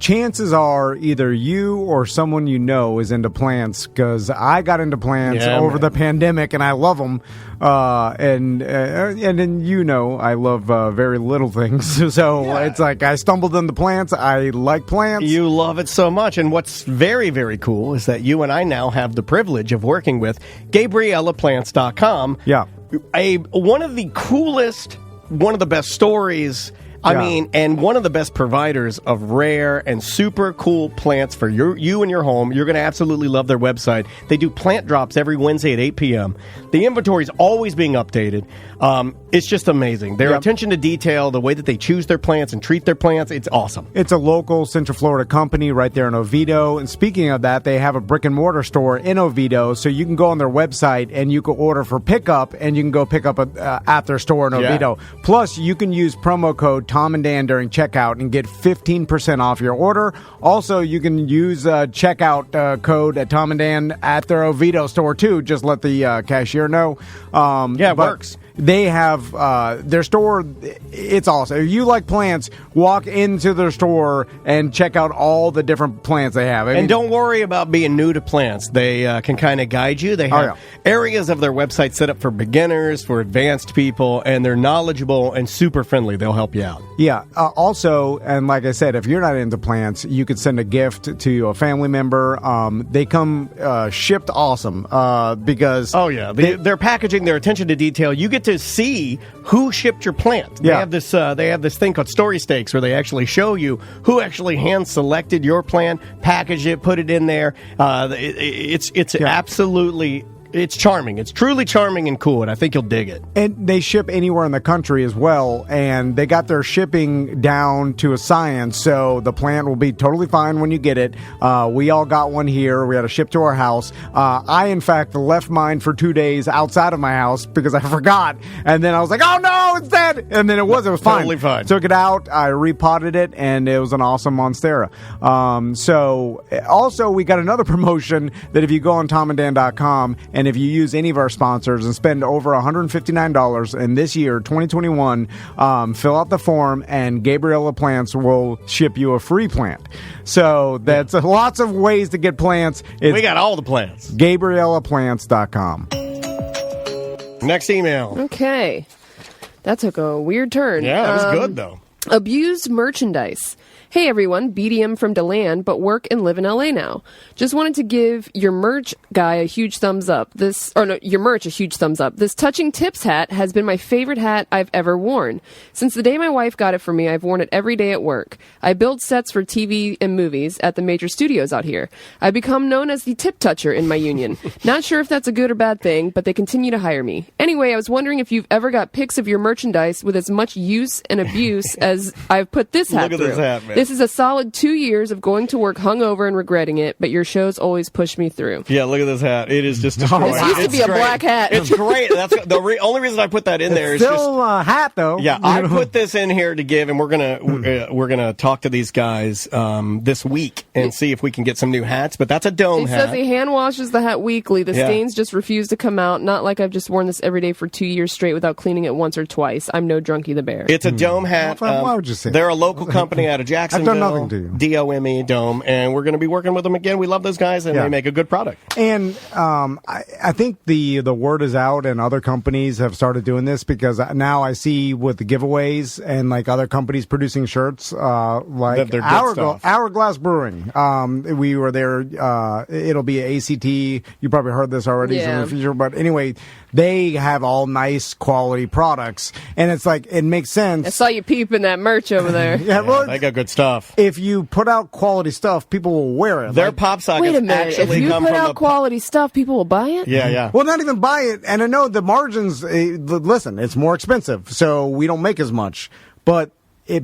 chances are either you or someone you know is into plants, because I got into plants over the pandemic and I love them. And then I love very little things. So it's like I stumbled into plants. I like plants. You love it so much. And what's very, very cool is that you and I now have the privilege of working with GabriellaPlants.com. Yeah. One of the coolest, one of the best stories, and one of the best providers of rare and super cool plants for you and your home. You're going to absolutely love their website. They do plant drops every Wednesday at 8 p.m. The inventory is always being updated. It's just amazing. Their attention to detail, the way that they choose their plants and treat their plants, it's awesome. It's a local Central Florida company right there in Oviedo. And speaking of that, they have a brick and mortar store in Oviedo, so you can go on their website and you can order for pickup, and you can go pick up at their store in Oviedo. Plus, you can use promo code Tom and Dan during checkout and get 15% off your order. Also, you can use checkout code at Tom and Dan at their Oviedo store too. Just let the cashier know. It works. They have their store. It's awesome. If you like plants, walk into their store and check out all the different plants they have. And don't worry about being new to plants. They can kind of guide you. They have areas of their website set up for beginners, for advanced people, and they're knowledgeable and super friendly. They'll help you out. Yeah. Also, and like I said, if you're not into plants, you could send a gift to a family member. They come shipped awesome because... Oh, yeah. Their packaging, their attention to detail, you get to see who shipped your plant. They have this thing called Story Stakes where they actually show you who actually hand selected your plant, packaged it, put it in there. It's absolutely... It's charming. It's truly charming and cool, and I think you'll dig it. And they ship anywhere in the country as well, and they got their shipping down to a science, so the plant will be totally fine when you get it. We all got one here. We had to ship to our house. I, in fact, left mine for 2 days outside of my house because I forgot, and then I was like, oh no, it's dead! And then it was fine. Totally fine. Took it out, I repotted it, and it was an awesome Monstera. So, also, we got another promotion that if you go on TomandDan.com, and if you use any of our sponsors and spend over $159 in this year, 2021, fill out the form and Gabriella Plants will ship you a free plant. So that's lots of ways to get plants. We got all the plants. GabriellaPlants.com. Next email. Okay. That took a weird turn. Yeah, that was good, though. Abused merchandise. Hey everyone, BDM from DeLand, but work and live in LA now. Just wanted to give your merch guy a huge thumbs up. Your merch a huge thumbs up. This Touching Tips hat has been my favorite hat I've ever worn. Since the day my wife got it for me, I've worn it every day at work. I build sets for TV and movies at the major studios out here. I've become known as the tip toucher in my union. Not sure if that's a good or bad thing, but they continue to hire me. Anyway, I was wondering if you've ever got pics of your merchandise with as much use and abuse as I've put this hat through. Look at this hat, man. This is a solid 2 years of going to work hungover and regretting it, but your shows always push me through. Yeah, look at this hat. It is just destroyed. This used to be a black hat. It's great. That's the only reason I put that in there. It's still a hat, though. Yeah, I put this in here to give, and we're gonna talk to these guys this week and see if we can get some new hats. But that's a dome hat. He says he hand washes the hat weekly. The stains just refuse to come out. Not like I've just worn this every day for 2 years straight without cleaning it once or twice. I'm no Drunky the Bear. It's a dome hat. Why would you say they're a local company out of Jacksonville. I've done nothing to you. DOME, Dome, and we're going to be working with them again. We love those guys, and they make a good product. And I think the word is out, and other companies have started doing this because now I see with the giveaways and like other companies producing shirts, like Hourglass Brewing. We were there. It'll be ACT. You probably heard this already. Yeah. In the future, but anyway, they have all nice quality products, and it's like it makes sense. I saw you peeping that merch over there. They got good stuff. If you put out quality stuff, people will wear it. Their pop sockets Wait a minute. actually if you come put from out quality stuff, people will buy it? Yeah. Well, not even buy it. And I know the margins, listen, it's more expensive, so we don't make as much. But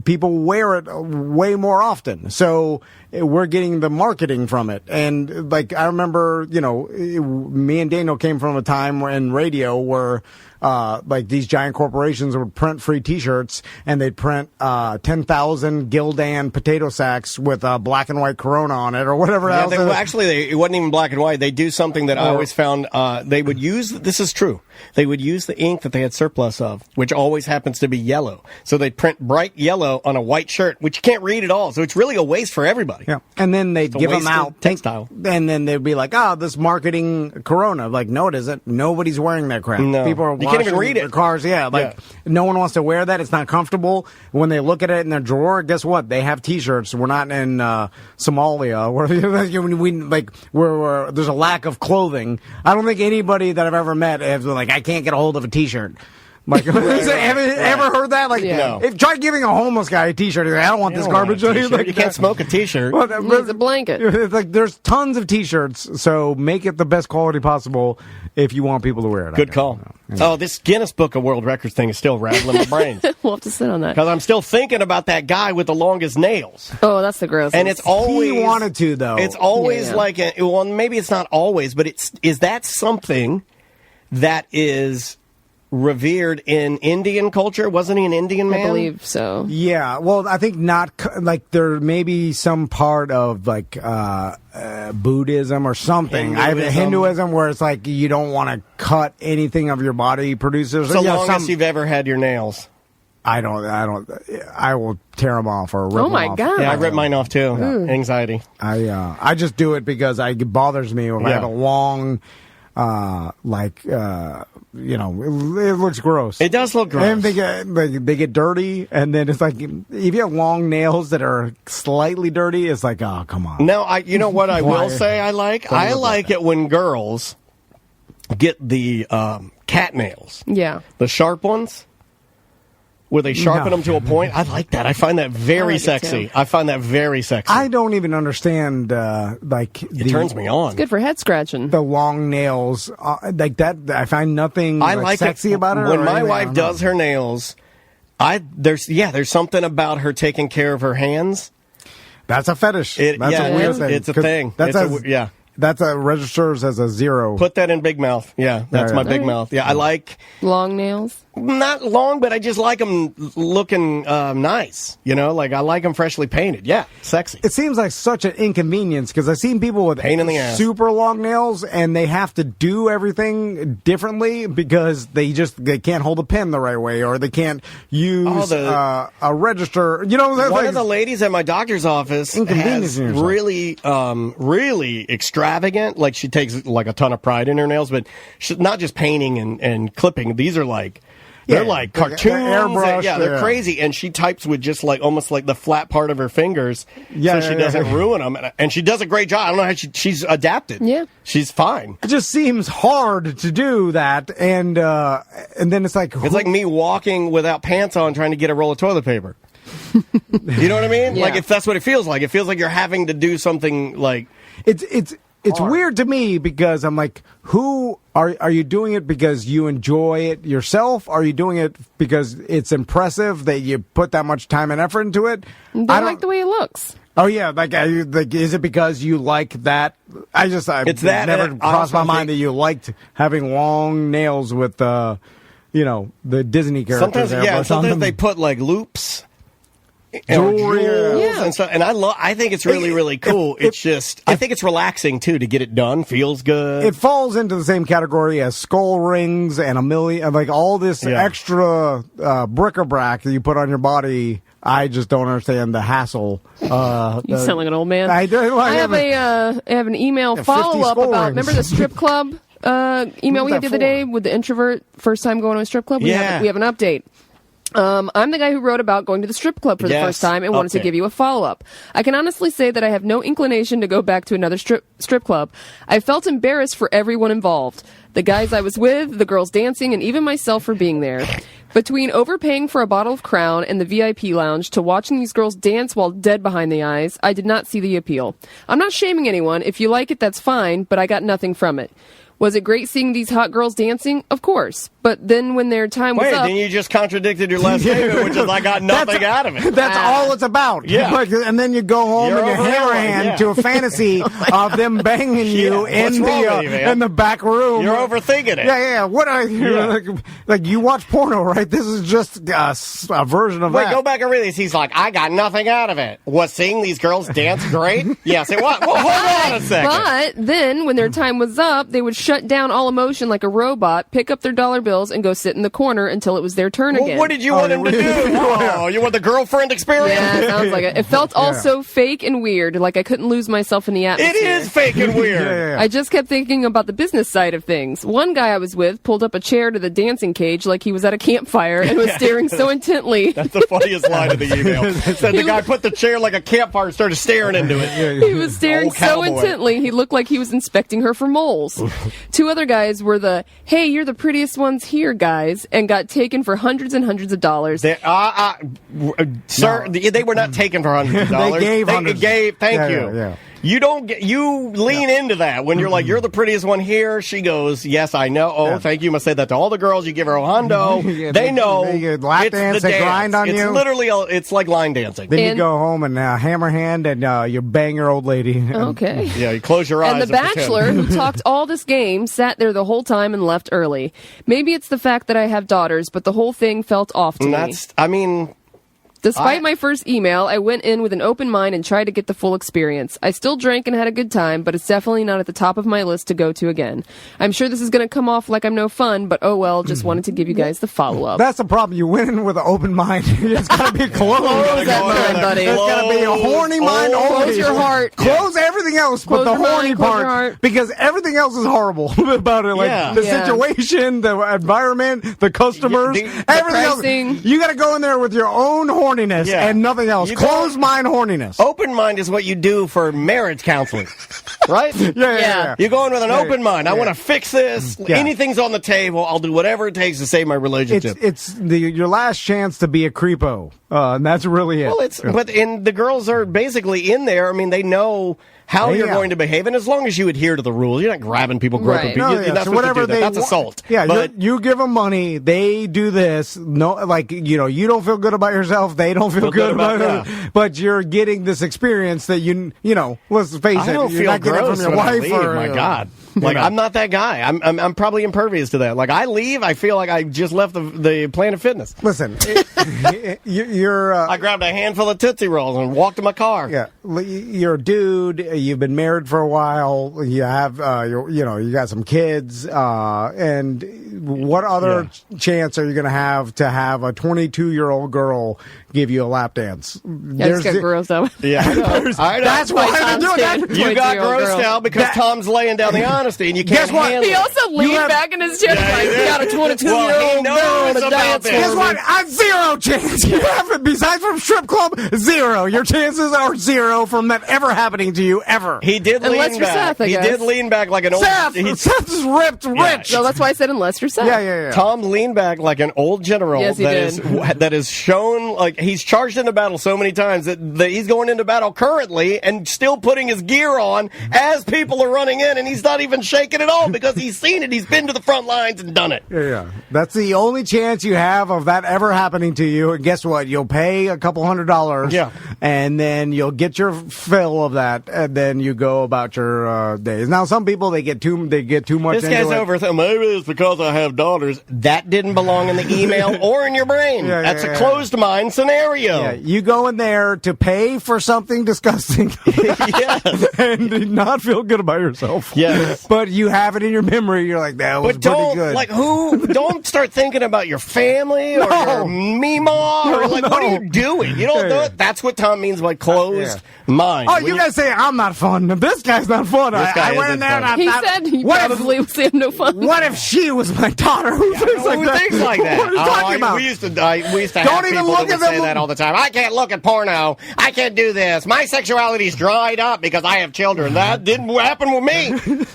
people wear it way more often. So we're getting the marketing from it. And like I remember, me and Daniel came from a time in radio where like these giant corporations would print free T-shirts, and they'd print 10,000 Gildan potato sacks with black and white Corona on it, or whatever else. It wasn't even black and white. They do something that I always found they would use. This is true. They would use the ink that they had surplus of, which always happens to be yellow. So they'd print bright yellow on a white shirt, which you can't read at all. So it's really a waste for everybody. Yeah, and then they'd give them out textile, and then they'd be like, this marketing Corona. Like, no, it isn't. Nobody's wearing that crap. No. People are You can't even read their it. cars. No one wants to wear that. It's not comfortable. When they look at it in their drawer, guess what? They have T-shirts. We're not in Somalia where there's a lack of clothing. I don't think anybody that I've ever met has been like, I can't get a hold of a T-shirt. Like, have you ever heard that? Like, Yeah. No. Try giving a homeless guy a T-shirt. Like, I don't want this garbage. You can't smoke a T-shirt. Needs a blanket. It's like there's tons of T-shirts, so make it the best quality possible if you want people to wear it. Good call. Oh, this Guinness Book of World Records thing is still rattling my brain. We'll have to sit on that. Because I'm still thinking about that guy with the longest nails. Oh, that's the gross. And it's always... He wanted to, though. It's always like... well, maybe it's not always, but is that something that is revered in Indian culture? Wasn't he an Indian man? I believe so. Yeah, well, I think not, like, there may be some part of, like, Buddhism or something. Hinduism where it's like you don't want to cut anything of your body produces. It's the longest you've ever had your nails. I will tear them off or rip them off. Oh, my God. Yeah, I ripped mine off, too. Anxiety. I just do it because it bothers me if I have a long... it looks gross. It does look gross. And they get dirty, and then it's like if you have long nails that are slightly dirty, it's like, oh, come on. Now, you know what I will say I like? I like it when girls get the cat nails. Yeah. The sharp ones. Where they sharpen them to a point. I like that. I find that very sexy. I find that very sexy. I don't even understand, it turns me on. It's good for head scratching. The long nails, like that, I find nothing sexy about it. When my wife does her nails, there's something about her taking care of her hands. That's a fetish. That's a weird thing. It's a thing. That registers as a 0. Put that in big mouth. Yeah, that's my big mouth. Yeah, I like... Long nails? Not long, but I just like them looking nice. Like I like them freshly painted. Yeah, sexy. It seems like such an inconvenience because I've seen people with pain in the ass. Super long nails and they have to do everything differently because they can't hold a pen the right way or they can't use a register. One of the ladies at my doctor's office has really, really extravagant. Like she takes like a ton of pride in her nails, but she's not just painting and clipping. These are like... They're like cartoons. Airbrush, they're crazy. And she types with just like almost like the flat part of her fingers so she doesn't ruin them. And she does a great job. I don't know how she's adapted. Yeah. She's fine. It just seems hard to do that. And then it's like... It's like me walking without pants on trying to get a roll of toilet paper. You know what I mean? Yeah. Like if that's what it feels like. It feels like you're having to do something like... It's weird to me because I'm like, who are you doing it because you enjoy it yourself? Are you doing it because it's impressive that you put that much time and effort into it? I don't like the way it looks. Oh yeah, is it because you like that? It's never crossed my mind that you liked having long nails with the Disney characters. Sometimes they put like loops. Jewelry, and stuff, and I think it's really, really cool. I think it's relaxing too to get it done. Feels good. It falls into the same category as skull rings and like all this extra bric-a-brac that you put on your body. I just don't understand the hassle. You sound like an old man. I do. I have an email follow up about. Remember the strip club email we had the other day with the introvert first time going to a strip club? We have an update. I'm the guy who wrote about going to the strip club for the first time and wanted to give you a follow-up. I can honestly say that I have no inclination to go back to another strip club. I felt embarrassed for everyone involved. The guys I was with, the girls dancing, and even myself for being there. Between overpaying for a bottle of Crown and the VIP lounge to watching these girls dance while dead behind the eyes, I did not see the appeal. I'm not shaming anyone. If you like it, that's fine, but I got nothing from it. Was it great seeing these hot girls dancing? Of course. But then when their time was up... Wait, then you just contradicted your last statement, which is I got nothing out of it. That's all it's about. Yeah. Like, and then you go home You're and you over hammer there, hand yeah. to a fantasy of them banging you What's wrong with you, man? in the back room. You're overthinking it. Yeah. What are you... Like, you watch porno, right? This is just a version of Wait, that. go back and read this. He's like, I got nothing out of it. Was seeing these girls dance great? Yes, it was. Well, hold on a second. But then, when their time was up, they would shut down all emotion like a robot, pick up their dollar bills, and go sit in the corner until it was their turn again. What did you want him to do? Oh, you want the girlfriend experience? Yeah, sounds like it. It felt all so fake and weird, like I couldn't lose myself in the atmosphere. It is fake and weird. Yeah. I just kept thinking about the business side of things. One guy I was with pulled up a chair to the dancing cage like he was at a campfire and was staring so intently. That's the funniest line of the email. Said the guy put the chair like a campfire and started staring into it. He was staring Old so cowboy. intently, he looked like he was inspecting her for moles. Two other guys were the, hey, you're the prettiest ones here, guys, and got taken for hundreds and hundreds of dollars. Sir, they were not taken for hundreds of dollars. They gave hundreds. Thank you. Yeah. You don't get. You lean into that when you're like, you're the prettiest one here. She goes, yes, I know. Oh, thank you. You must say that to all the girls. You give her a hundo. Yeah, they know. They lap it's dance, the they grind on it's you. Literally, it's like line dancing. Then you And- go home and hammer hand and you bang your old lady. Okay. Yeah, you close your eyes. And the Bachelor, pretend. who talked all this game, sat there the whole time and left early. Maybe it's the fact that I have daughters, but the whole thing felt off to me. Despite my first email, I went in with an open mind and tried to get the full experience. I still drank and had a good time, but it's definitely not at the top of my list to go to again. I'm sure this is going to come off like I'm no fun, but oh well, just wanted to give you guys the follow-up. That's the problem. You went in with an open mind. It's got to be closed. Close that mind, buddy. It's got to be a horny mind only. Close your heart. Close everything else but Close the your mind, horny close your part. heart. Because everything else is horrible about it. Like Yeah. the Yeah. situation, the environment, the customers, The everything else. pricing. You got to go in there with your own horniness Yeah. and nothing else. You Closed mind horniness. Open mind is what you do for marriage counseling, right? Yeah. You go in with an open mind. I want to fix this. Yeah. Anything's on the table. I'll do whatever it takes to save my relationship. It's your last chance to be a creepo, and that's really it. Well, but the girls are basically in there. I mean, they know how you're going to behave, and as long as you adhere to the rules, you're not grabbing people, groping Right. people. No, You're not so supposed whatever to do that. they That's wa- assault. Yeah, but you give them money, they do this. No, like you don't feel good about yourself. They don't feel good about yeah. it. But you're getting this experience that you know. Let's face I it, don't you're feel not getting gross from your when I wife. leave. Or My God. Like, know. I'm not that guy. I'm probably impervious to that. Like, I leave, I feel like I just left the Planet Fitness. Listen, you're. I grabbed a handful of Tootsie Rolls and walked to my car. Yeah, you're a dude. You've been married for a while. You have, you got some kids. And what other chance are you going to have a 22-year-old girl give you a lap dance? I just got grossed out. Yeah, I know. That's why they're doing that. You got 22-year-old grossed girl. out because Tom's laying down the honesty, and you can't Guess what? handle He it. also leaned back in his chair like, he he got a did. 22-year-old Well, he girl knows to about dance this. for Guess me. what? I'm zero chance. You have, besides from strip club, zero. Your chances are zero from that ever happening to you ever. He did Unless lean you're back. Seth, I He guess. did lean back like an old. Seth is ripped rich. So that's why I said unless you're Seth. Yeah. Tom leaned back like an old general Yes, he that is shown like he's charged into battle so many times that he's going into battle currently and still putting his gear on as people are running in, and he's not even shaking at all because he's seen it. He's been to the front lines and done it. Yeah. That's the only chance you have of that ever happening to you. And guess what? You'll pay a couple $100. Yeah. And then you'll get your fill of that, and then you go about your days. Now, some people they get too much. This into guy's it. over. Maybe it's because I have daughters. That didn't belong in the email or in your brain. Yeah, That's yeah, a closed mind scenario. Yeah, you go in there to pay for something disgusting Yes. and not feel good about yourself. Yes. But you have it in your memory. You're like, that was But pretty don't good. don't start thinking about your family or No. your Meemaw or what are you doing? You don't do it. That's what Tom means by closed mind. Oh, When you guys say I'm not fun. This guy's not fun. This guy I went in isn't there and I fun. He thought, said he what probably was having no fun. What if she was my daughter? Who thinks like Who that? thinks like that? What are you talking about? We used to Don't have even people look that at would say them. that all the time. I can't look at porno. I can't do this. My sexuality's dried up because I have children. That didn't happen with me.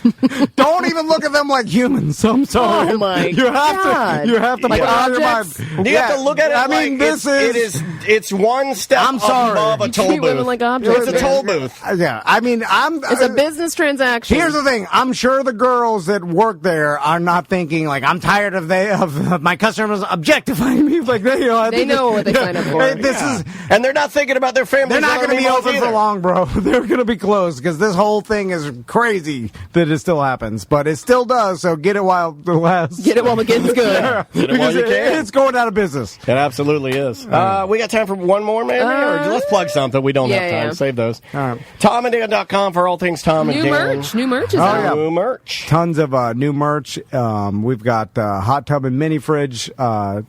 Don't even look at them like humans. I'm sorry. Oh my you have God. To, you have to Like put it on your objects? mind. You have to look at it. I mean, it's one step I'm sorry. above a You toll treat women booth. like objects, It's a toll booth. Yeah, I mean, It's a business transaction. Here's the thing. I'm sure the girls that work there are not thinking like I'm tired of my customers objectifying me. Like They know what they sign up for. This is, And they're not thinking about their families. they're not going to be open for long, bro. They're going to be closed because this whole thing is crazy that it still happens, but it still does. So get it while it lasts. Get it while the getting's good. Get it while you can. It's going out of business. It absolutely is. We got time for one more, maybe? Or let's plug something. We don't have time. yeah. Save those. All right. TomandDan.com for all things Tom and New Dan. merch. New merch is Oh, out. yeah. New merch. Tons of new merch. We've got hot tub and mini fridge,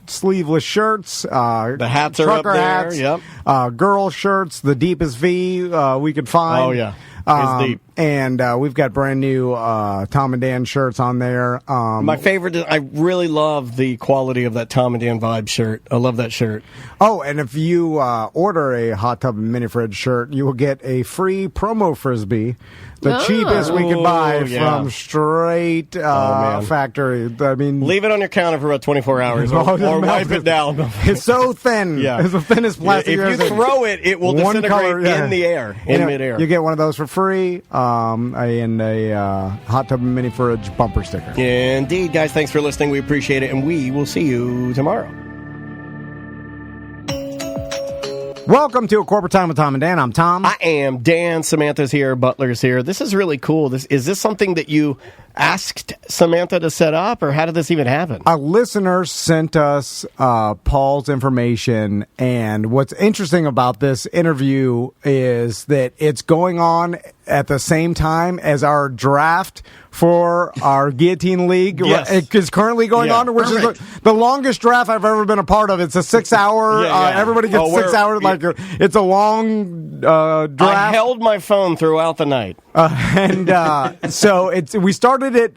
sleeveless shirts. The hats are up trucker there, hats, yep. girl shirts, the deepest V we could find. Oh, yeah. It's deep. And we've got brand new Tom and Dan shirts on there. My favorite, I really love the quality of that Tom and Dan Vibe shirt. I love that shirt. Oh, and if you order a hot tub and mini fridge shirt, you will get a free promo Frisbee. The cheapest we could buy Oh, yeah. from straight man. factory. I mean, Leave it on your counter for about 24 hours Oh, or it wipe melts. it down. it's so thin. Yeah. It's the thinnest plastic. If you've you ever seen. throw it, it will One disintegrate color, yeah. in the air, in midair. You get one of those for free, and a hot tub and mini fridge bumper sticker. Indeed, guys. Thanks for listening. We appreciate it, and we will see you tomorrow. Welcome to A Corporate Time with Tom and Dan. I'm Tom. I am Dan. Samantha's here. Butler's here. This is really cool. Is this something that you asked Samantha to set up, or how did this even happen? A listener sent us Paul's information, and what's interesting about this interview is that it's going on at the same time as our draft for our Guillotine League. Yes. It is currently going on, which is the longest draft I've ever been a part of. It's a 6 hour. Everybody gets 6 hours. It's a long draft. I held my phone throughout the night. So we started it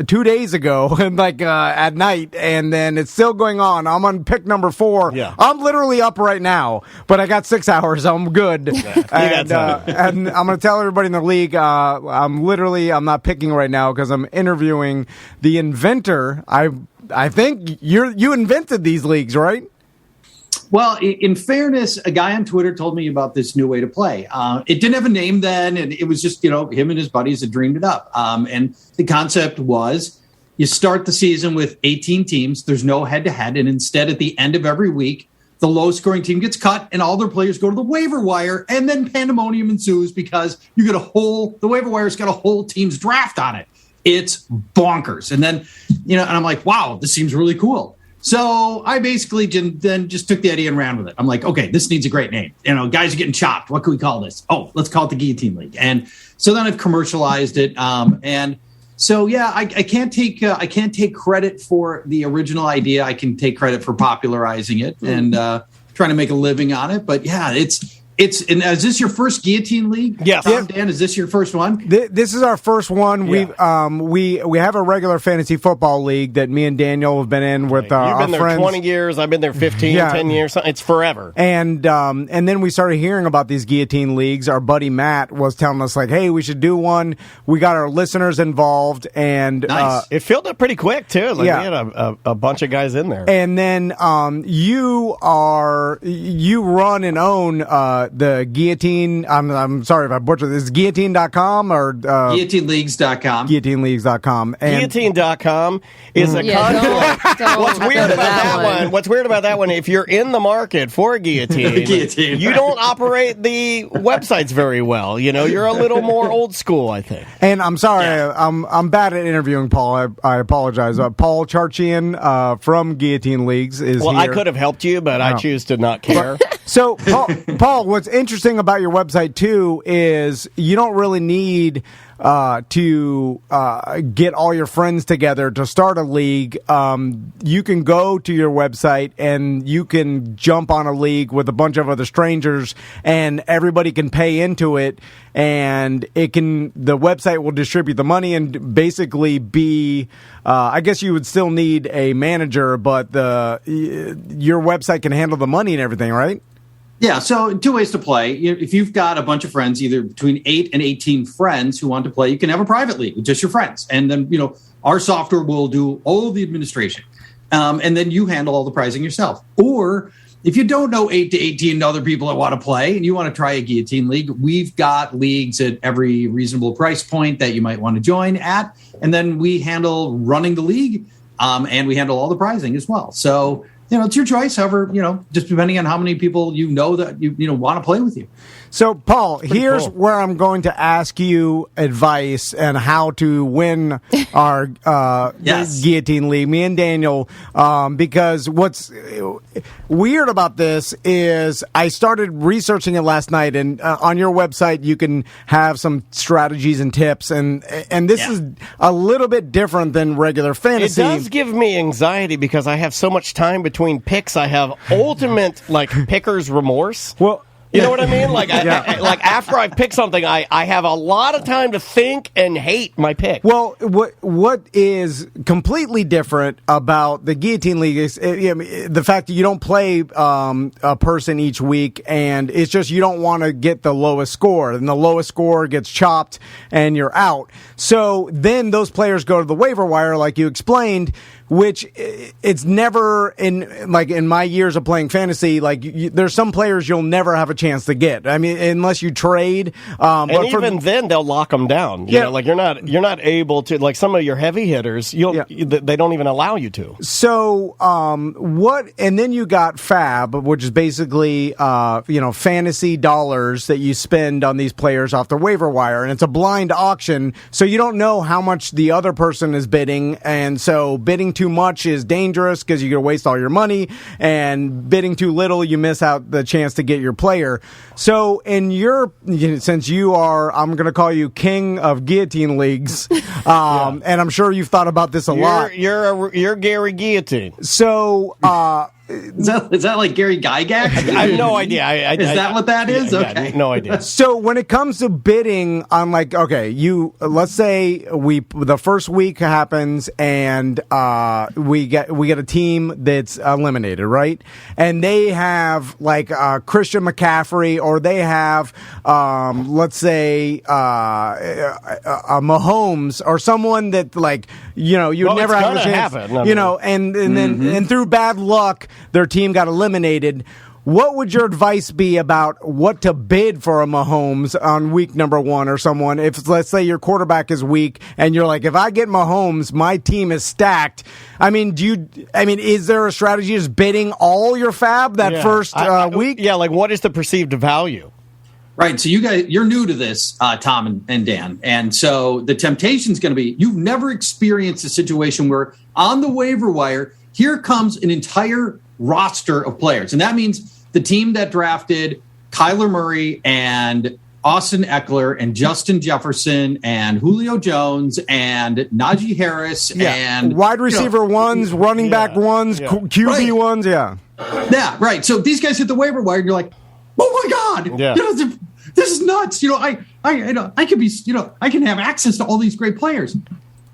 2 days ago, and at night, and then it's still going on. I'm on pick number 4. Yeah. I'm literally up right now, but I got 6 hours. I'm good. And I'm going to tell everybody in the league, I'm not picking right now because I'm interviewing the inventor. I think you invented these leagues, right? Well, in fairness, a guy on Twitter told me about this new way to play. It didn't have a name then, and it was just, him and his buddies had dreamed it up. And the concept was you start the season with 18 teams. There's no head-to-head, and instead at the end of every week, the lowest-scoring team gets cut, and all their players go to the waiver wire, and then pandemonium ensues because the waiver wire's got a whole team's draft on it. It's bonkers. And then, and I'm like, wow, this seems really cool. So I basically then just took the idea and ran with it. I'm like, okay, this needs a great name. Guys are getting chopped. What can we call this? Oh, let's call it the Guillotine League. And so then I've commercialized it. And so, yeah, I can't take credit for the original idea. I can take credit for popularizing it and trying to make a living on it. But yeah, and is this your first Guillotine League? Yes. Tom, Dan, is this your first one? This is our first one. Yeah. We have a regular fantasy football league that me and Daniel have been in with our You've been friends. there 20 years. I've been there 15, 10 years. It's forever. And then we started hearing about these Guillotine leagues. Our buddy Matt was telling us hey, we should do one. We got our listeners involved, and nice. It filled up pretty quick too. We had a bunch of guys in there. And then you run and own the Guillotine. I'm sorry if I butchered this. Guillotine.com or GuillotineLeagues.com. GuillotineLeagues.com. Guillotine.com is a concept. What's weird about that one? If you're in the market for a guillotine, you don't operate the websites very well. You're a little more old school, I think. And I'm sorry, I'm bad at interviewing Paul. I apologize. Paul Charchian from Guillotine Leagues is here. I could have helped you, but I choose to not care. So, Paul, what's interesting about your website, too, is you don't really need to get all your friends together to start a league. You can go to your website and you can jump on a league with a bunch of other strangers, and everybody can pay into it, and the website will distribute the money and basically be, I guess you would still need a manager, but your website can handle the money and everything, right? Yeah, so 2 ways to play. If you've got a bunch of friends, either between 8 and 18 friends who want to play, you can have a private league with just your friends. And then, our software will do all the administration. And then you handle all the pricing yourself. Or if you don't know 8 to 18 other people that want to play and you want to try a guillotine league, we've got leagues at every reasonable price point that you might want to join at. And then we handle running the league and we handle all the pricing as well. So, it's your choice. However, just depending on how many people that you want to play with you. So, Paul, here's where I'm going to ask you advice and how to win our guillotine league, me and Daniel, because what's weird about this is I started researching it last night, and on your website you can have some strategies and tips, and this is a little bit different than regular fantasy. It does give me anxiety because I have so much time between picks. I have ultimate, picker's remorse. Well, you know what I mean? After I pick something, I have a lot of time to think and hate my pick. Well, what is completely different about the Guillotine League is the fact that you don't play a person each week, and it's just you don't want to get the lowest score, and the lowest score gets chopped, and you're out. So then those players go to the waiver wire, like you explained, which it's never in my years of playing fantasy. There's some players you'll never have a chance to get. I mean, unless you trade. And but even then, they'll lock them down. You're not able to some of your heavy hitters. They don't even allow you to. So and then you got Fab, which is basically fantasy dollars that you spend on these players off the waiver wire, and it's a blind auction, so you don't know how much the other person is bidding, and so bidding too much is dangerous because you're going to waste all your money, and bidding too little, you miss out the chance to get your player. So since you are, I'm going to call you king of guillotine leagues, and I'm sure you've thought about this a lot. You're Gary Guillotine. So, is that like Gary Gygax? I have no idea. Is that what that is? Okay. No idea. So when it comes to bidding on let's say the first week happens and we get a team that's eliminated, right? And they have Christian McCaffrey, or they have let's say a Mahomes, or someone that you'd never have a chance. Happen. And then through bad luck, their team got eliminated. What would your advice be about what to bid for a Mahomes on week number 1, or someone? If, let's say, your quarterback is weak and you're like, if I get Mahomes, my team is stacked. Is there a strategy just bidding all your fab that first week? Yeah, what is the perceived value? Right. So you're new to this, Tom and Dan. And so the temptation is going to be, you've never experienced a situation where on the waiver wire, here comes an entire roster of players. And that means the team that drafted Kyler Murray and Austin Eckler and Justin Jefferson and Julio Jones and Najee Harris and wide receiver ones, running back ones, QB ones. Yeah. Yeah. Right. So these guys hit the waiver wire and you're like, oh my God, this is nuts. I could be, I can have access to all these great players.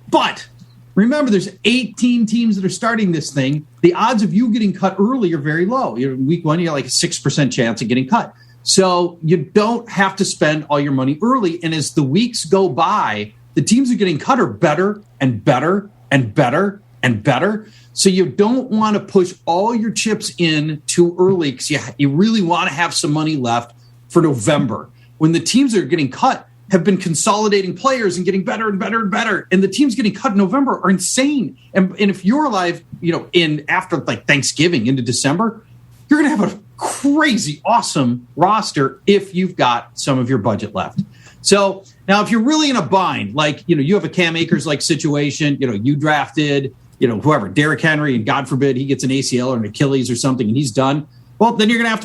But remember, there's 18 teams that are starting this thing. The odds of you getting cut early are very low. Week 1, you got a 6% chance of getting cut. So you don't have to spend all your money early. And as the weeks go by, the teams that are getting cut are better and better and better and better. So you don't want to push all your chips in too early, because you really want to have some money left for November, when the teams that are getting cut have been consolidating players and getting better and better and better. And the teams getting cut in November are insane. And if you're alive, in after Thanksgiving into December, you're going to have a crazy, awesome roster if you've got some of your budget left. So now if you're really in a bind, you have a Cam Akers situation, you drafted, whoever, Derrick Henry, and God forbid he gets an ACL or an Achilles or something and he's done. Well, then you're going to have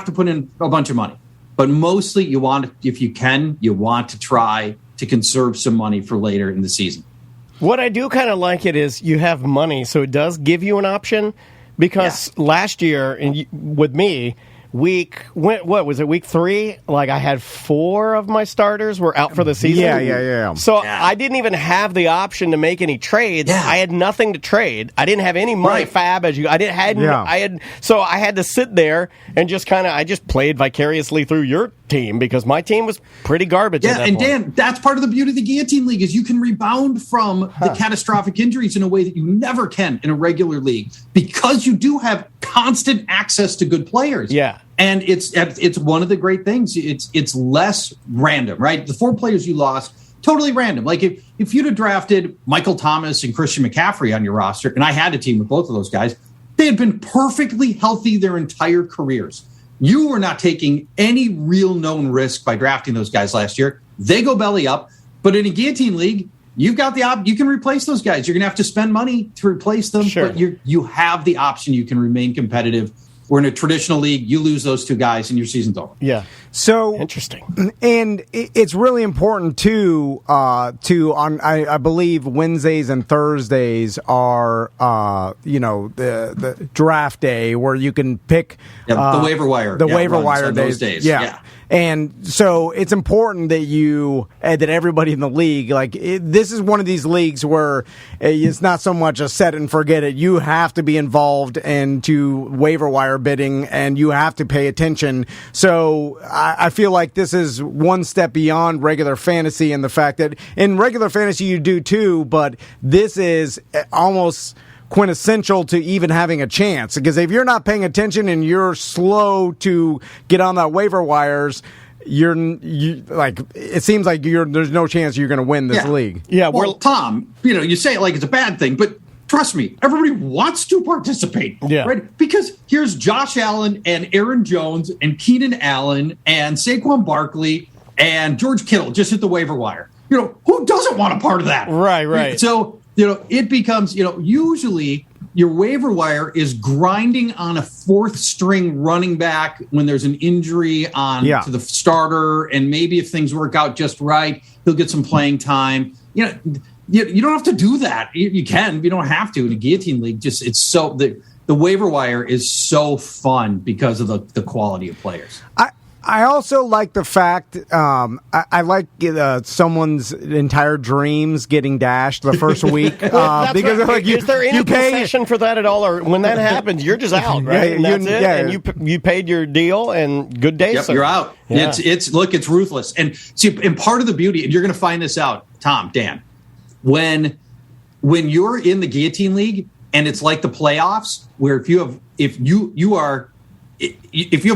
to put in a bunch of money. But mostly you want to try to conserve some money for later in the season. What I do kind of like it is you have money, so it does give you an option. Because last year, with me, what was it, week 3? Like, I had 4 of my starters were out for the season. Yeah. So I didn't even have the option to make any trades. Yeah. I had nothing to trade. I didn't have any money fab so I had to sit there and just I just played vicariously through your team because my team was pretty garbage. Yeah, at that and point. Dan, that's part of the beauty of the Guillotine League is you can rebound from the catastrophic injuries in a way that you never can in a regular league because you do have constant access to good players. Yeah. And it's one of the great things. It's less random, right? The 4 players you lost, totally random. Like if you'd have drafted Michael Thomas and Christian McCaffrey on your roster, and I had a team with both of those guys, they had been perfectly healthy their entire careers. You were not taking any real known risk by drafting those guys last year. They go belly up. But in a Guillotine League, you've got you can replace those guys. You're going to have to spend money to replace them, Sure. but you have the option. You can remain competitive. We're in a traditional league. You lose those 2 guys and your season's over. Yeah. So interesting. And it's really important too. I believe Wednesdays and Thursdays are the draft day where you can pick the waiver wire. The waiver runs wire on those days. Yeah. And so it's important that that everybody in the league, this is one of these leagues where it's not so much a set and forget it. You have to be involved into waiver wire bidding and you have to pay attention. So I feel like this is one step beyond regular fantasy and the fact that in regular fantasy you do too, but this is almost quintessential to even having a chance, because if you're not paying attention and you're slow to get on that waiver wires, it seems like there's no chance you're going to win this league. Yeah, well, Tom, you say it like it's a bad thing, but trust me, everybody wants to participate, right? Because here's Josh Allen and Aaron Jones and Keenan Allen and Saquon Barkley and George Kittle just hit the waiver wire. Who doesn't want a part of that? Right. So it becomes, usually your waiver wire is grinding on a 4th string running back when there's an injury to the starter, and maybe if things work out just right, he'll get some playing time. You don't have to do that. You can, but you don't have to. In a Guillotine League, it's so the waiver wire is so fun because of the quality of players. I also like the fact I like someone's entire dreams getting dashed the first week because right. Is there any concession for that at all, or when that happens, you're just out, right? And that's it. And you paid your deal, and good day, sir. You're out. Yeah. It's ruthless, and see, and part of the beauty, and you're going to find this out, Tom, Dan, when you're in the Guillotine League, and it's like the playoffs, where if you have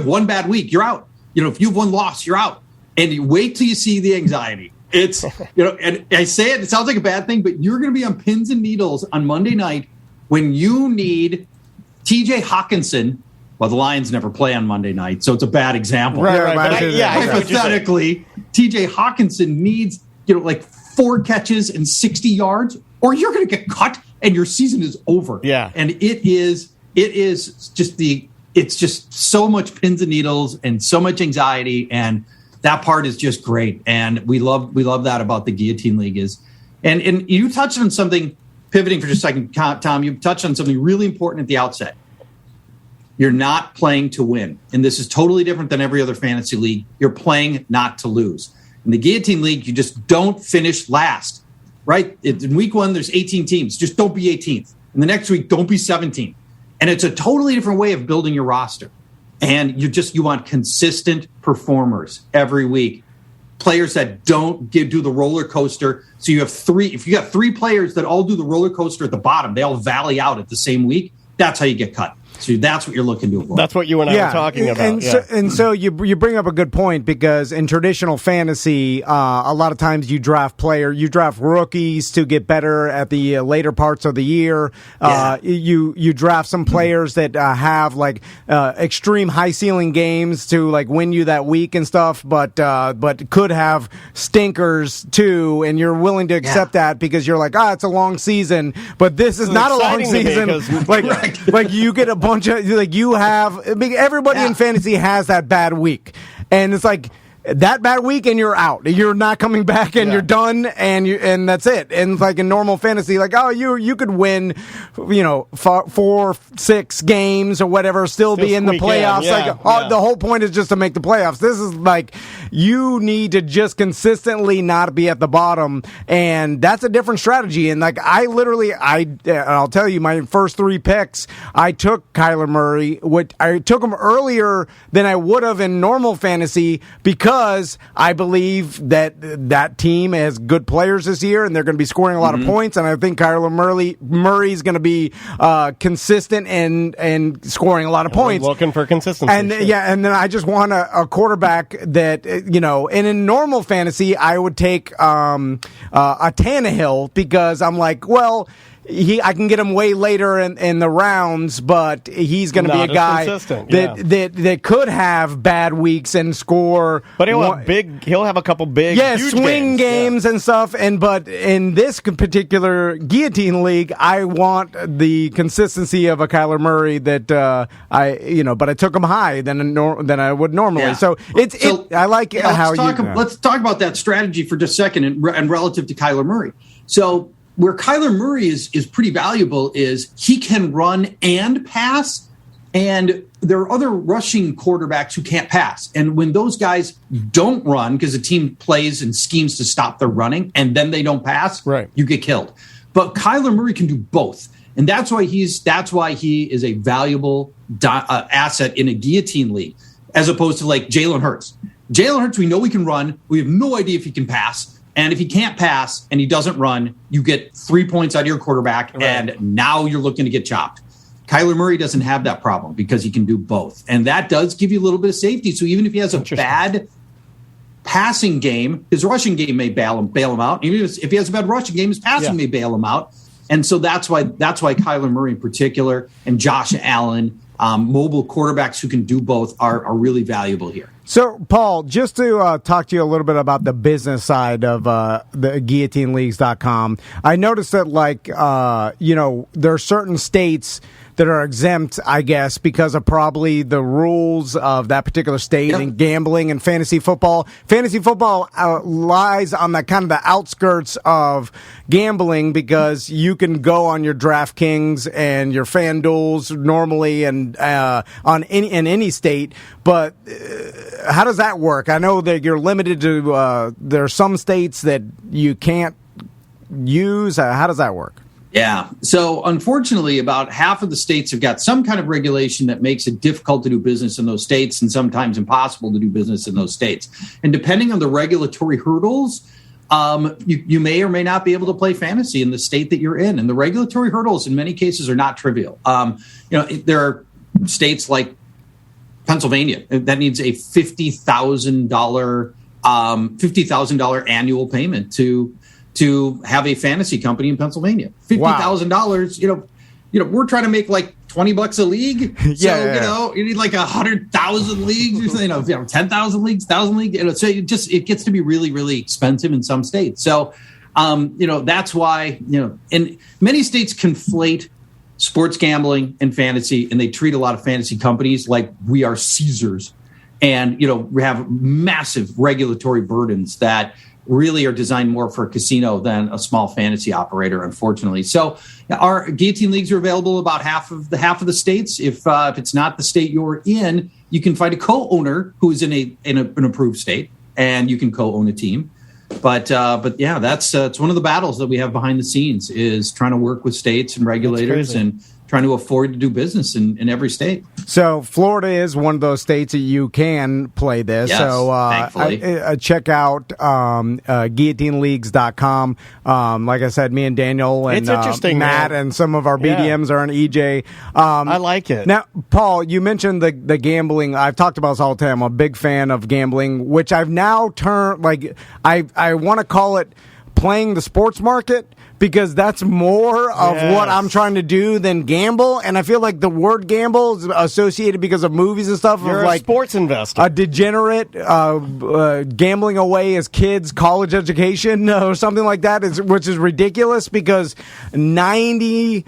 one bad week, you're out. If you have one loss, you're out. And you wait till you see the anxiety. It's, and I say it sounds like a bad thing, but you're going to be on pins and needles on Monday night when you need TJ Hawkinson. Well, the Lions never play on Monday night, so it's a bad example. Right. Hypothetically, TJ Hawkinson needs, 4 catches and 60 yards, or you're going to get cut and your season is over. Yeah. And it is it's just so much pins and needles and so much anxiety, and that part is just great. And we love that about the Guillotine League and you touched on something, pivoting for just a second, Tom, you touched on something really important at the outset. You're not playing to win. And this is totally different than every other fantasy league. You're playing not to lose. In the Guillotine League, you just don't finish last, right? In week 1, there's 18 teams. Just don't be 18th. And the next week, don't be 17th. And it's a totally different way of building your roster. And you want consistent performers every week. Players that don't do the roller coaster. So you have 3. If you got 3 players that all do the roller coaster at the bottom, they all valley out at the same week, that's how you get cut. So that's what you're looking to avoid. That's what you and I were talking about. So you bring up a good point, because in traditional fantasy, a lot of times you draft rookies to get better at the later parts of the year. You draft some players that have extreme high ceiling games to win you that week and stuff, but could have stinkers too, and you're willing to accept that because you're it's a long season, but this is not a long season. You get a bunch of everybody in fantasy has that bad week, and it's that bad week and you're out. You're not coming back and you're done and that's it. And like in normal fantasy, like, oh, you could win, 4-6 games or whatever, still be in the playoffs. The whole point is just to make the playoffs. This is like, you need to just consistently not be at the bottom, and that's a different strategy. And like, I'll tell you, my first 3 picks, I took Kyler Murray. I took him earlier than I would have in normal fantasy because I believe that team has good players this year, and they're going to be scoring a lot of points. And I think Kyler Murray's going to be consistent and scoring a lot of points. Looking for consistency. And and then I just want a quarterback that And in normal fantasy, I would take a Tannehill because I'm like, well, I can get him way later in the rounds, but he's going to be a guy that could have bad weeks and score. But he'll have a couple big huge swing games and stuff. But in this particular guillotine league, I want the consistency of a Kyler Murray that but I took him high than I would normally. Yeah. So I like how let's talk about that strategy for just a second and relative to Kyler Murray. So where Kyler Murray is pretty valuable is he can run and pass, and there are other rushing quarterbacks who can't pass. And when those guys don't run because the team plays and schemes to stop their running, and then they don't pass, you get killed. But Kyler Murray can do both, and that's why he is a valuable asset in a guillotine league, as opposed to like Jalen Hurts. Jalen Hurts, we know he can run. We have no idea if he can pass. And if he can't pass and he doesn't run, you get 3 points out of your quarterback, and now you're looking to get chopped. Kyler Murray doesn't have that problem because he can do both. And that does give you a little bit of safety. So even if he has a bad passing game, his rushing game may bail him out. Even if he has a bad rushing game, his passing may bail him out. And so that's why Kyler Murray in particular and Josh Allen, mobile quarterbacks who can do both, are really valuable here. So, Paul, just to talk to you a little bit about the business side of the guillotineleagues.com, I noticed that, there are certain states that are exempt, I guess, because of probably the rules of that particular state and gambling and fantasy football. Fantasy football lies on the kind of the outskirts of gambling because you can go on your DraftKings and your FanDuels normally and in any state, but how does that work? I know that you're limited to there are some states that you can't use. How does that work? Yeah. So unfortunately, about half of the states have got some kind of regulation that makes it difficult to do business in those states and sometimes impossible to do business in those states. And depending on the regulatory hurdles, you may or may not be able to play fantasy in the state that you're in. And the regulatory hurdles in many cases are not trivial. There are states like Pennsylvania that needs a $50,000 annual payment to have a fantasy company in Pennsylvania. $50,000, we're trying to make like $20 a league. So, you need like 100,000 leagues, 10,000 leagues, 1,000 leagues. So it gets to be really, really expensive in some states. So, that's why, in many states conflate sports gambling and fantasy, and they treat a lot of fantasy companies like we are Caesars. And, we have massive regulatory burdens that really are designed more for a casino than a small fantasy operator, unfortunately. So our guillotine leagues are available about half of the states. If it's not the state you're in, you can find a co-owner who is in an approved state, and you can co-own a team. But yeah, that's it's one of the battles that we have behind the scenes is trying to work with states and regulators and trying to afford to do business in every state. So Florida is one of those states that you can play this. Yes, so thankfully. Check out guillotineleagues.com. Like I said, me and Daniel and it's interesting, Matt and some of our BDMs are on EJ. I like it. Now, Paul, you mentioned the gambling. I've talked about this all the time. I'm a big fan of gambling, which I've now turned, I want to call it playing the sports market, because that's more of what I'm trying to do than gamble. And I feel like the word gamble is associated because of movies and stuff. You're of a sports investor. A degenerate gambling away his kids' college education or something like that, which is ridiculous because 99%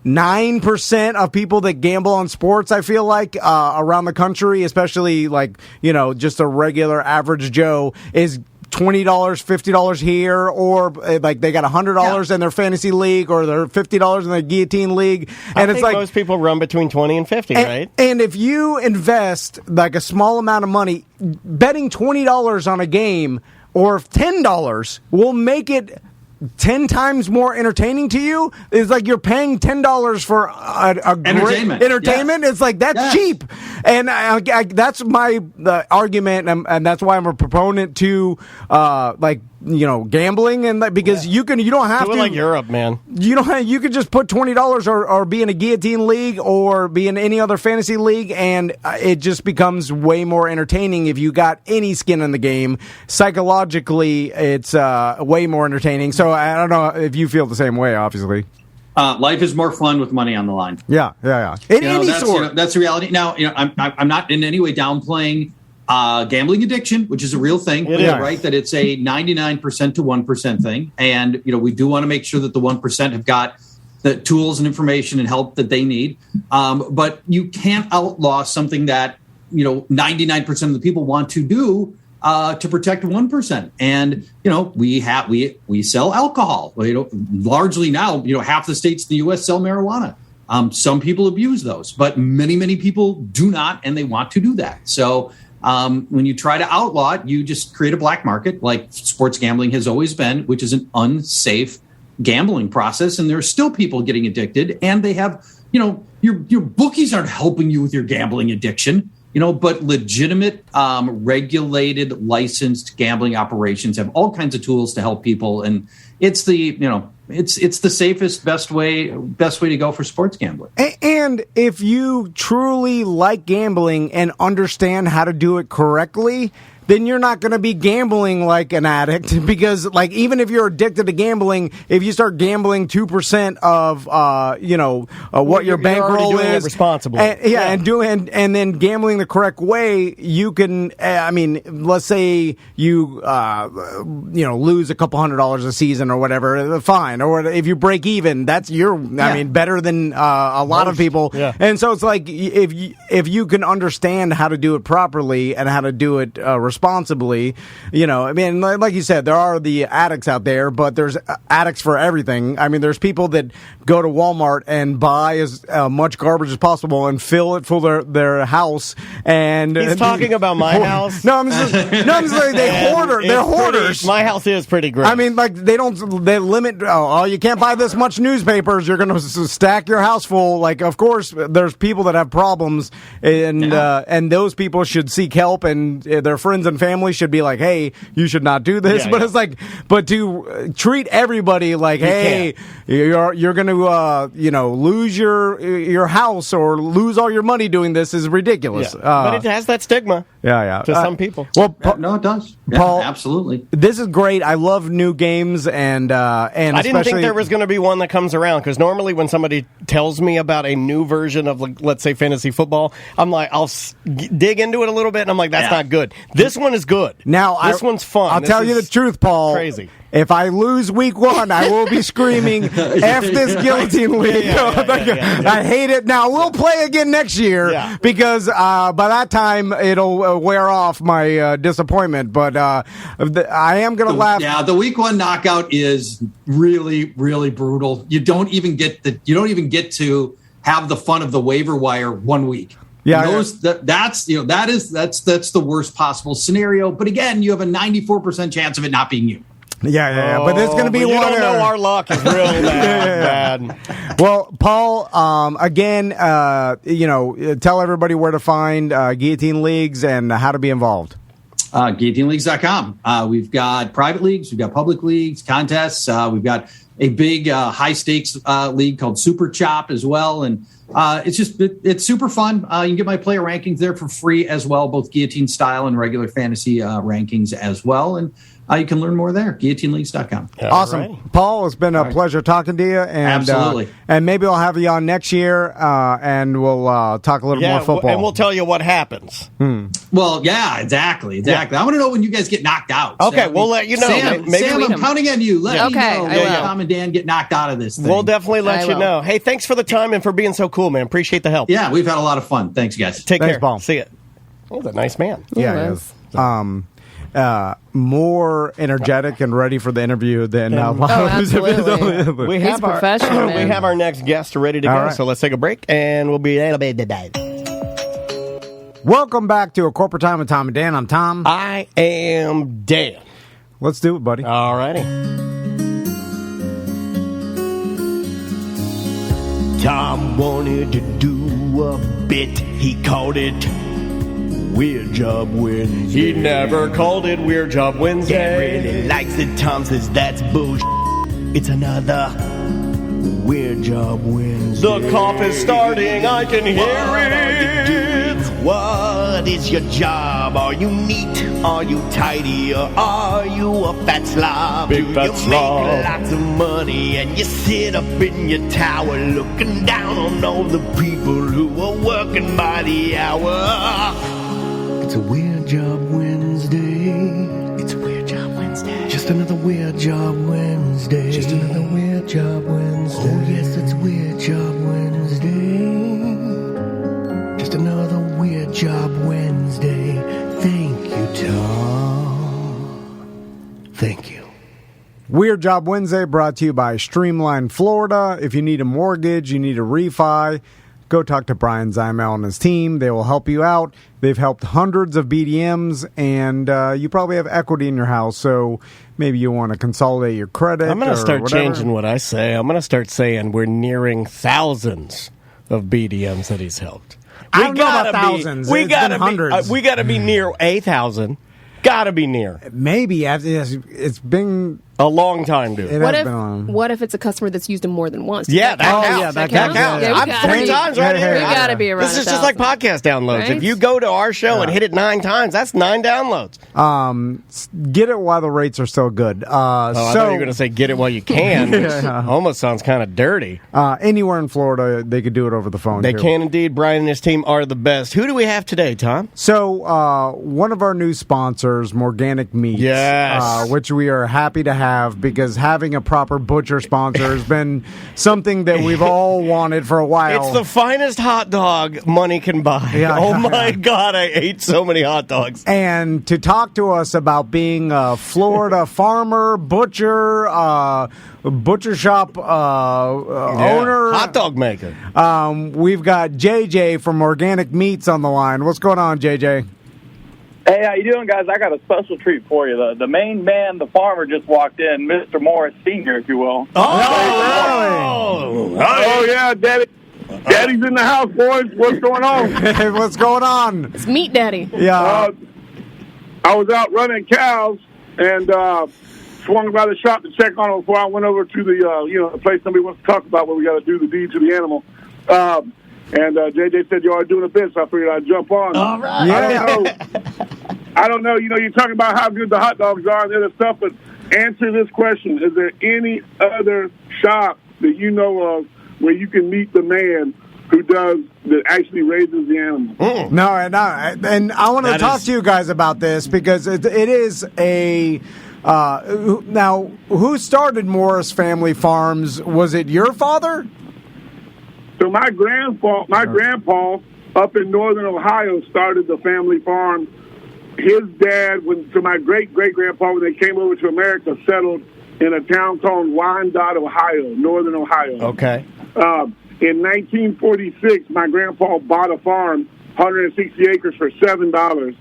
9% of people that gamble on sports, I feel like, around the country, especially like, just a regular average Joe, is $20, $50 here, or like they got $100 in their fantasy league, or they're $50 in their guillotine league. And I it's think like most people run between 20 and 50, right? And if you invest like a small amount of money, betting $20 on a game or $10 will make it 10 times more entertaining to you. It's like you're paying $10 for a great entertainment. Yes. It's like, that's cheap. And that's my argument, and that's why I'm a proponent to gambling, and because you don't have do to like Europe, man. You could just put $20 or be in a guillotine league or be in any other fantasy league, and it just becomes way more entertaining if you got any skin in the game. Psychologically, it's way more entertaining. So I don't know if you feel the same way, obviously. Life is more fun with money on the line. Yeah. That's the reality. Now, I'm not in any way downplaying gambling addiction, which is a real thing. You're right that it's a 99% to 1% thing, and we do want to make sure that the 1% have got the tools and information and help that they need. But you can't outlaw something that 99% of the people want to do. To protect 1%, and we sell alcohol. Largely now, half the states in the U.S. sell marijuana. Some people abuse those, but many people do not, and they want to do that. So when you try to outlaw it, you just create a black market, like sports gambling has always been, which is an unsafe gambling process. And there are still people getting addicted, and they have, your bookies aren't helping you with your gambling addiction. But legitimate, regulated, licensed gambling operations have all kinds of tools to help people, and it's the it's the safest, best way to go for sports gambling. And if you truly like gambling and understand how to do it correctly, then you're not going to be gambling like an addict, because like even if you're addicted to gambling, if you start gambling 2% of what your bankroll is, responsibly, and then gambling the correct way, you can. Let's say you lose a couple $100 a season or whatever, fine. Or if you break even, that's better than a lot of people. Yeah. And so it's like if you can understand how to do it properly and how to do it responsibly, like you said, there are the addicts out there, but there's addicts for everything. I mean, there's people that go to Walmart and buy as much garbage as possible and fill it full their house. And he's talking about my house. No, I'm just like they're hoarders. My house is pretty great. I mean, like they limit. You can't buy this much newspapers. You're going to stack your house full. Like, of course, there's people that have problems, and those people should seek help, and their friends and family should be like, hey, you should not do this. It's like, but to treat everybody like, you're going to lose your house or lose all your money doing this is ridiculous. But it has that stigma. To some people. Well, no, it does. Paul, absolutely. This is great. I love new games, and I didn't think there was going to be one that comes around, because normally when somebody tells me about a new version of, like, let's say, fantasy football, I'm like, I'll dig into it a little bit, and I'm like, that's not good. This one is good. Now, this one's fun. I'll tell you the truth, Paul. Crazy. If I lose week 1, I will be screaming, F this guillotine league. I hate it. Now, we'll play again next year because by that time, it'll wear off my disappointment. But I am going to laugh. Yeah, the week 1 knockout is really, really brutal. You don't even get to have the fun of the waiver wire 1 week. That's the worst possible scenario. But again, you have a 94% chance of it not being you. But there's going to be one. You don't know our luck is real bad. Well, Paul, again, tell everybody where to find Guillotine Leagues and how to be involved. GuillotineLeagues.com. We've got private leagues, we've got public leagues, contests. We've got a big high stakes league called Super Chop as well, and it's super fun. You can get my player rankings there for free as well, both guillotine style and regular fantasy rankings as well. And you can learn more there. GuillotineLeagues.com. Awesome. Right. Paul, it's been a pleasure talking to you. And, Absolutely. And maybe I'll have you on next year, and we'll talk a little more football. And we'll tell you what happens. Well, yeah, exactly. Yeah. I want to know when you guys get knocked out. Okay, Sam, we'll let you know. Sam, Maybe I'm counting on you. Let me Okay, know I when will. Tom and Dan get knocked out of this thing. We'll definitely let I you will. know. Hey, thanks for the time and for being so cool, man. Appreciate the help. Yeah, we've had a lot of fun. Thanks, guys. Take Thanks, care. Paul. See ya. Oh, the nice man. Yeah, It it was. is. More energetic and ready for the interview than absolutely. We He's have our professional, man. we have our next guest ready to All go. right. So let's take a break, and we'll be Welcome back to A Corporate Time with Tom and Dan. I'm Tom. I am Dan. Let's do it, buddy. All righty. Tom wanted to do a bit. He called it Weird Job Wednesday. He never called it Weird Job Wednesday. Dan really likes it. Tom says that's bullshit. It's another Weird Job Wednesday. The cough is starting. I can hear it. What is your job? Are you neat? Are you tidy? Or are you a fat slob? Big Do fat you slob. make lots of money and you sit up in your tower looking down on all the people who are working by the hour? It's a Weird Job Wednesday. It's a Weird Job Wednesday. Just another Weird Job Wednesday. Just another Weird Job Wednesday. Oh yes, it's Weird Job Wednesday. Just another Weird Job Wednesday. Thank you, Tom. Thank you. Weird Job Wednesday brought to you by Streamline Florida. If you need a mortgage, you need a refi, go talk to Brian Zymel and his team. They will help you out. They've helped hundreds of BDMs, and you probably have equity in your house, so maybe you want to consolidate your credit. I'm going to start whatever. changing what I say. I'm going to start saying we're nearing thousands of BDMs that he's helped. I don't know about gotta be- thousands. We It's got been to hundreds. we got to be near 8,000. Got to be near. Maybe. It's been... A long time, dude. It What has if been on. what if it's a customer that's used them more than once? Yeah, that counts. yeah, that counts. counts. Yeah, yeah. I'm gotta 3 be- times right here. We gotta be around This is just like 1,000. podcast downloads. Right? If you go to our show and hit it 9 times, that's 9 downloads. Get it while the rates are still good. I thought you were going to say get it while you can. Which almost sounds kind of dirty. Anywhere in Florida, they could do it over the phone. They too. can indeed. Brian and his team are the best. Who do we have today, Tom? So, one of our new sponsors, Morganic Meats, Yes. which we are happy to have because having a proper butcher sponsor has been something that we've all wanted for a while. It's the finest hot dog money can buy. Yeah. Oh my God, I ate so many hot dogs. And to talk to us about being a Florida farmer, butcher, butcher shop owner, Hot dog maker. we've got JJ from Organic Meats on the line. What's going on, JJ? Hey, how you doing, guys? I got a special treat for you. The main man, the farmer, just walked in, Mr. Morris Sr., if you will. Oh, Oh, yeah, Daddy. Daddy's in the house, boys. What's going on? Hey, what's going on? It's Meat Daddy. Yeah. I was out running cows and swung by the shop to check on them before I went over to the the place somebody wants to talk about where we got to do the deed to the animal. And JJ said you are doing a bit, so I figured I'd jump on. All right. I don't know. You know, you're talking about how good the hot dogs are and the other stuff, but answer this question. Is there any other shop that you know of where you can meet the man that actually raises the animal? No, and I want to That talk is- to you guys about this because it is a. Now, who started Morris Family Farms? Was it your father? So my grandpa up in northern Ohio started the family farm. His dad, my great-great-grandpa, when they came over to America, settled in a town called Wyandotte, Ohio, northern Ohio. Okay. In 1946, my grandpa bought a farm, 160 acres, for $7.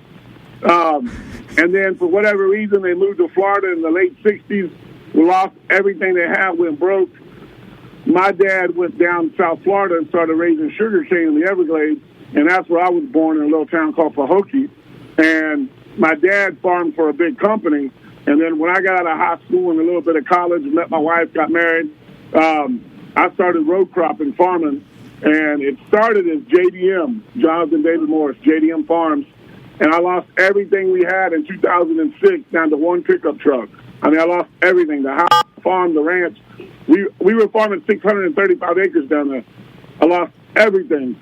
And then for whatever reason, they moved to Florida in the late 60s. We lost everything they had, went broke. My dad went down to South Florida and started raising sugarcane in the Everglades, and that's where I was born, in a little town called Pahokee. And my dad farmed for a big company, and then when I got out of high school and a little bit of college and met my wife, got married, I started row cropping, farming, and it started as JDM, Jonathan David Morris, JDM Farms. and I lost everything we had in 2006 down to one pickup truck. I mean, I lost everything, the house, the farm, the ranch. We were farming 635 acres down there. I lost everything.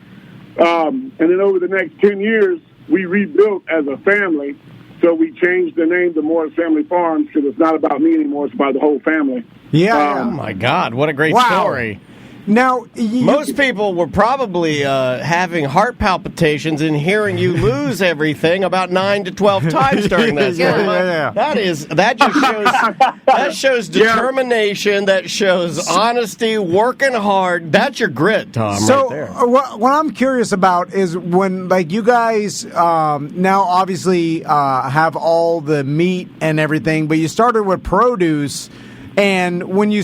And then over the next 10 years, we rebuilt as a family. So we changed the name to Morris Family Farms because it's not about me anymore. It's about the whole family. Oh, my God. What a great story. Now, most people were probably having heart palpitations and hearing you lose everything about 9 to 12 times during that. That shows determination. That shows honesty, working hard. That's your grit, Tom. So right there. What I'm curious about is when, like, you guys now obviously have all the meat and everything, but you started with produce. And when you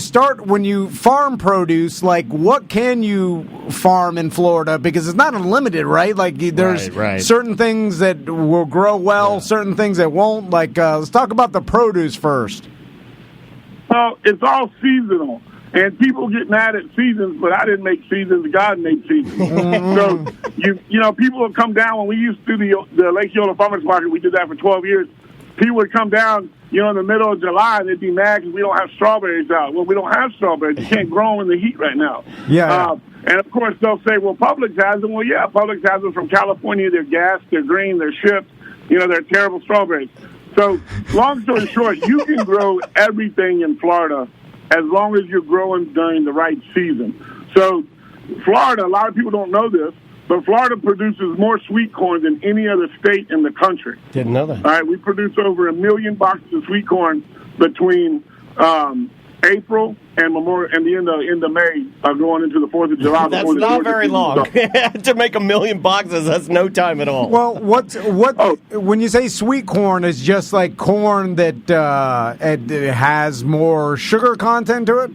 farm produce, like, what can you farm in Florida? Because it's not unlimited, right? Like, there's certain things that will grow well, certain things that won't. Like, let's talk about the produce first. Well, it's all seasonal. And people get mad at seasons, but I didn't make seasons. God made seasons. So, you know, people would come down when we used to do the Lake Eola Farmers Market. We did that for 12 years. People would come down, you know, in the middle of July, and they'd be mad because we don't have strawberries out. Well, we don't have strawberries. You can't grow them in the heat right now. And, of course, they'll say, well, Publix has them. Well, yeah, Publix has them from California. They're gas, they're green, they're shipped. You know, they're terrible strawberries. So, long story short, you can grow everything in Florida as long as you're growing during the right season. So, Florida, a lot of people don't know this, but Florida produces more sweet corn than any other state in the country. Didn't know that. All right, we produce over 1 million boxes of sweet corn between April and the end of May, going into the 4th of July. That's not very long. To make 1 million boxes, that's no time at all. Well, when you say sweet corn, is just like corn that it has more sugar content to it?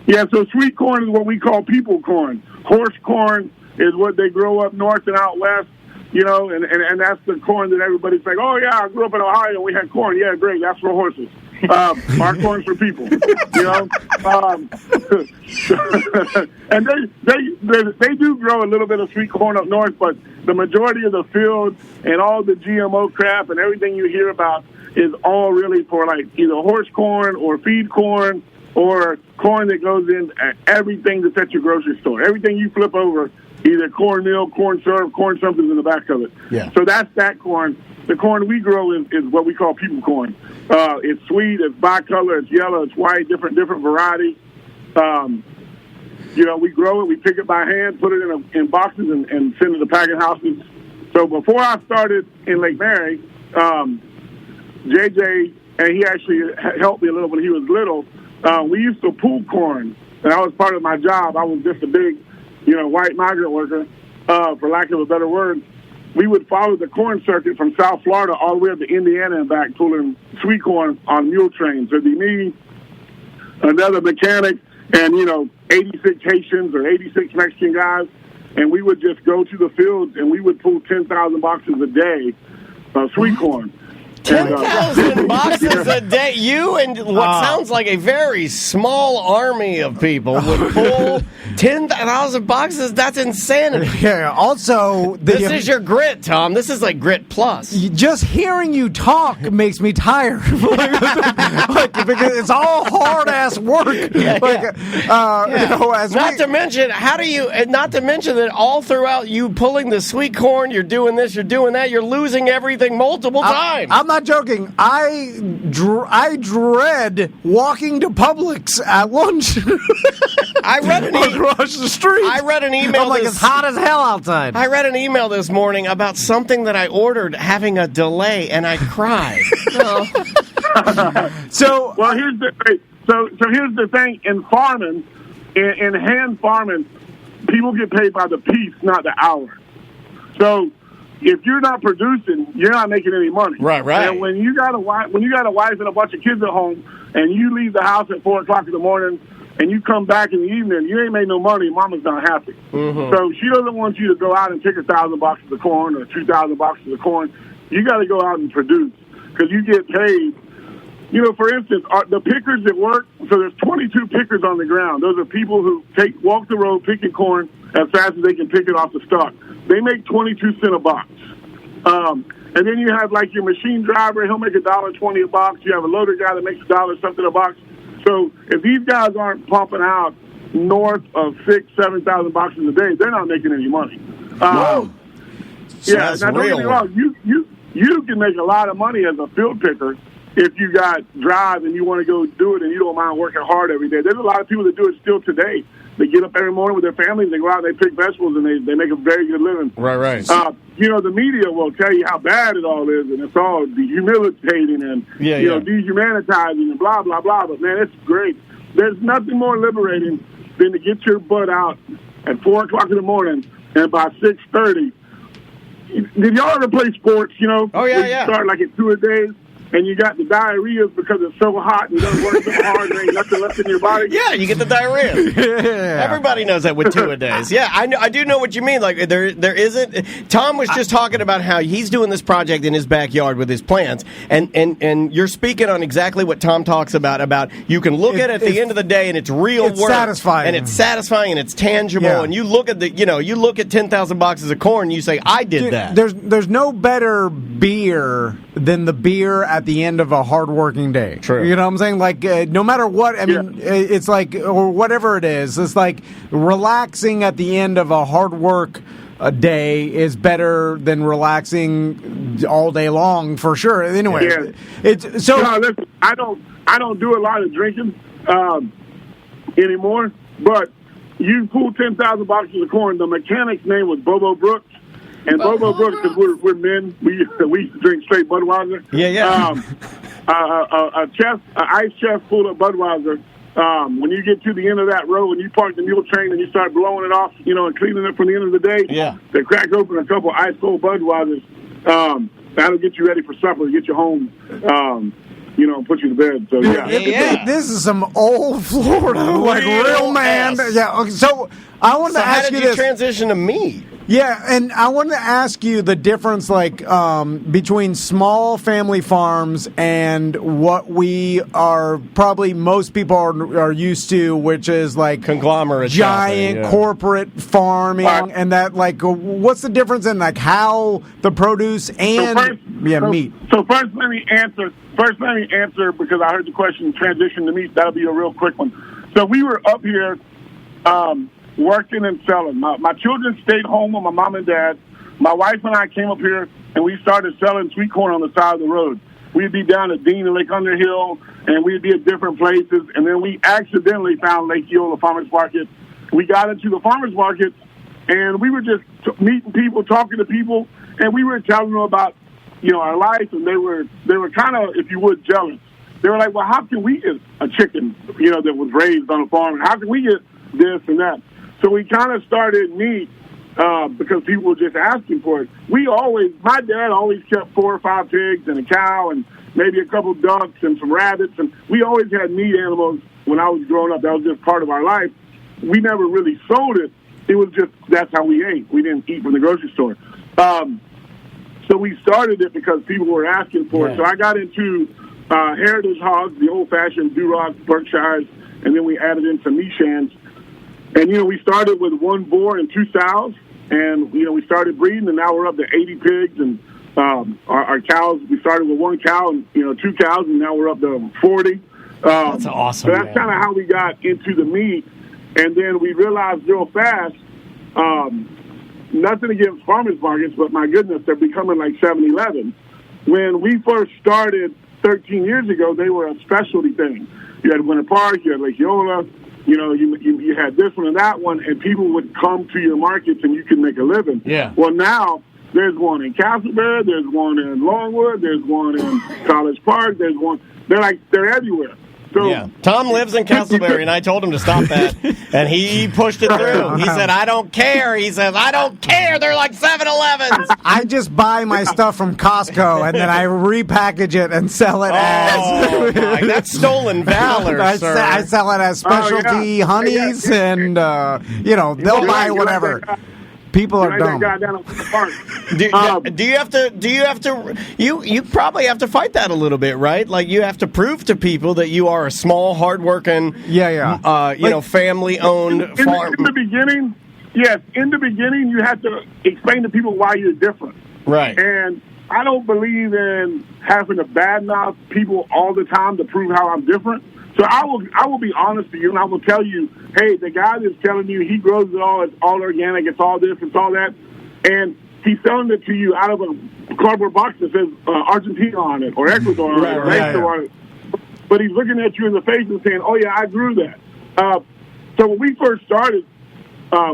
Yeah, so sweet corn is what we call people corn. Horse corn is what they grow up north and out west, you know, and that's the corn that everybody's like, oh, yeah, I grew up in Ohio and we had corn. Yeah, great, that's for horses. Our corn's for people, you know. And they do grow a little bit of sweet corn up north, but the majority of the fields and all the GMO crap and everything you hear about is all really for, like, either horse corn or feed corn or corn that goes in everything that's at your grocery store. Everything you flip over, either cornmeal, corn syrup, corn something's in the back of it. Yeah. So that's that corn. The corn we grow is what we call people corn. It's sweet, it's bicolor, it's yellow, it's white, different varieties. You know, we grow it, we pick it by hand, put it in boxes, and send it to packing houses. So before I started in Lake Mary, JJ, and he actually helped me a little when he was little, we used to pull corn, and that was part of my job. I was just a big, you know, white migrant worker, for lack of a better word. We would follow the corn circuit from South Florida all the way up to Indiana and back, pulling sweet corn on mule trains. There'd be me, another mechanic, and, you know, 86 Haitians or 86 Mexican guys, and we would just go to the fields, and we would pull 10,000 boxes a day of sweet corn. 10,000 boxes a day. You and what sounds like a very small army of people would pull 10,000 boxes. That's insanity. Yeah. Also, this is your grit, Tom. This is like grit plus. Just hearing you talk makes me tired. Because it's all hard ass work. You know, not to mention that all throughout you pulling the sweet corn, you're doing this, you're doing that, you're losing everything multiple times. I'm not joking. I dread walking to Publix at lunch. I read across the street. I read an email. I'm like, it's hot as hell outside. I read an email this morning about something that I ordered having a delay, and I cried. So, well, here's the thing. In farming, in hand farming, people get paid by the piece, not the hour. So, if you're not producing, you're not making any money. Right. And when you got a wife and a bunch of kids at home, and you leave the house at 4:00 in the morning, and you come back in the evening, you ain't made no money. Mama's not happy. Mm-hmm. So she doesn't want you to go out and pick 1,000 boxes of corn or 2,000 boxes of corn. You got to go out and produce because you get paid. You know, for instance, the pickers that work. So there's 22 pickers on the ground. Those are people who walk the road picking corn as fast as they can pick it off the stalk. They make 22 cents a box. And then you have like your machine driver, he'll make $1.20 a box. You have a loader guy that makes $1 something a box. So if these guys aren't pumping out north of 6,000-7,000 boxes a day, they're not making any money. Yeah, now don't get me wrong. You can make a lot of money as a field picker if you got drive and you want to go do it and you don't mind working hard every day. There's a lot of people that do it still today. They get up every morning with their families, they go out and they pick vegetables, and they make a very good living. Right. The media will tell you how bad it all is, and it's all dehumiliating and dehumanizing and blah, blah, blah. But, man, it's great. There's nothing more liberating than to get your butt out at 4 o'clock in the morning, and by 6:30, did y'all ever play sports, Oh, yeah, you start like at 2-a-days, and you got the diarrhea because it's so hot and you don't work so hard and there ain't nothing left in your body? Yeah, you get the diarrhea. Everybody knows that with 2-a-days. Yeah, I do know what you mean. Like there isn't. Tom was just talking about how he's doing this project in his backyard with his plants, and you're speaking on exactly what Tom talks about you can look at it at the end of the day and it's real work, satisfying, and it's satisfying and it's tangible, and you look at you look at 10,000 boxes of corn, and you say, I did that. There's no better beer than the beer at the end of a hard-working day. True. You know what I'm saying? Like, no matter what, I mean, it's like, or whatever it is, it's like relaxing at the end of a hard work day is better than relaxing all day long, for sure. Anyway, it's so. No, listen, I don't do a lot of drinking anymore, but you pull 10,000 boxes of corn. The mechanic's name was Bobo Brooks. And Bobo Brooks, because we're men, we used to drink straight Budweiser. An ice chest full of Budweiser. When you get to the end of that row and you park the mule train and you start blowing it off, and cleaning it from the end of the day, they crack open a couple ice cold Budweisers. That'll get you ready for supper, get you home, put you to bed. So this is some old Florida, real man. Yeah. Okay, so I wanted to ask you this. How did you transition to meat? Yeah, and I wanted to ask you the difference, between small family farms and what we are probably most people are used to, which is like conglomerate, giant corporate farming, and that what's the difference in how the produce and meat? So first, let me answer because I heard the question. Transition to meat. That'll be a real quick one. So we were up here. Working and selling. My children stayed home with my mom and dad. My wife and I came up here, and we started selling sweet corn on the side of the road. We'd be down at Dean and Lake Underhill, and we'd be at different places, and then we accidentally found Lake Eola Farmers Market. We got into the farmers market, and we were just meeting people, talking to people, and we were telling them about, our life, and they were kind of, if you would, jealous. They were like, well, how can we get a chicken, that was raised on a farm, and how can we get this and that? So we kind of started meat because people were just asking for it. My dad always kept 4 or 5 pigs and a cow and maybe a couple ducks and some rabbits. And we always had meat animals when I was growing up. That was just part of our life. We never really sold it. It was just, that's how we ate. We didn't eat from the grocery store. So we started it because people were asking for it. So I got into heritage hogs, the old-fashioned Durocs, Berkshires, and then we added in some Meshans. And, we started with 1 boar and 2 sows, and, we started breeding, and now we're up to 80 pigs, and our cows, we started with 1 cow and, 2 cows, and now we're up to 40. That's awesome. So that's kind of how we got into the meat, and then we realized real fast, nothing against farmers markets, but my goodness, they're becoming like 7-Eleven. When we first started 13 years ago, they were a specialty thing. You had Winter Park, you had Lake Eola, you had this one and that one, and people would come to your markets and you could make a living. Yeah. Well, now there's one in Castleberry, there's one in Longwood, there's one in College Park, they're everywhere. So, Tom lives in Castleberry, and I told him to stop that, and he pushed it through. He said, I don't care. He says, I don't care. They're like 7-Elevens. I just buy my stuff from Costco, and then I repackage it and sell it as... that's stolen valor, sir. I sell it as specialty honeys, and, they'll buy whatever. People are dumb. Do you have to? You probably have to fight that a little bit, right? Like you have to prove to people that you are a small, hardworking, family-owned farm. In the beginning, yes. In the beginning, you have to explain to people why you're different. Right. And I don't believe in having to badmouth people all the time to prove how I'm different. So I will be honest to you, and I will tell you, hey, the guy that's telling you he grows it all, it's all organic, it's all this, it's all that, and he's selling it to you out of a cardboard box that says Argentina on it, or Ecuador on it, or Mexico on it. But he's looking at you in the face and saying, oh, yeah, I grew that. So when we first started,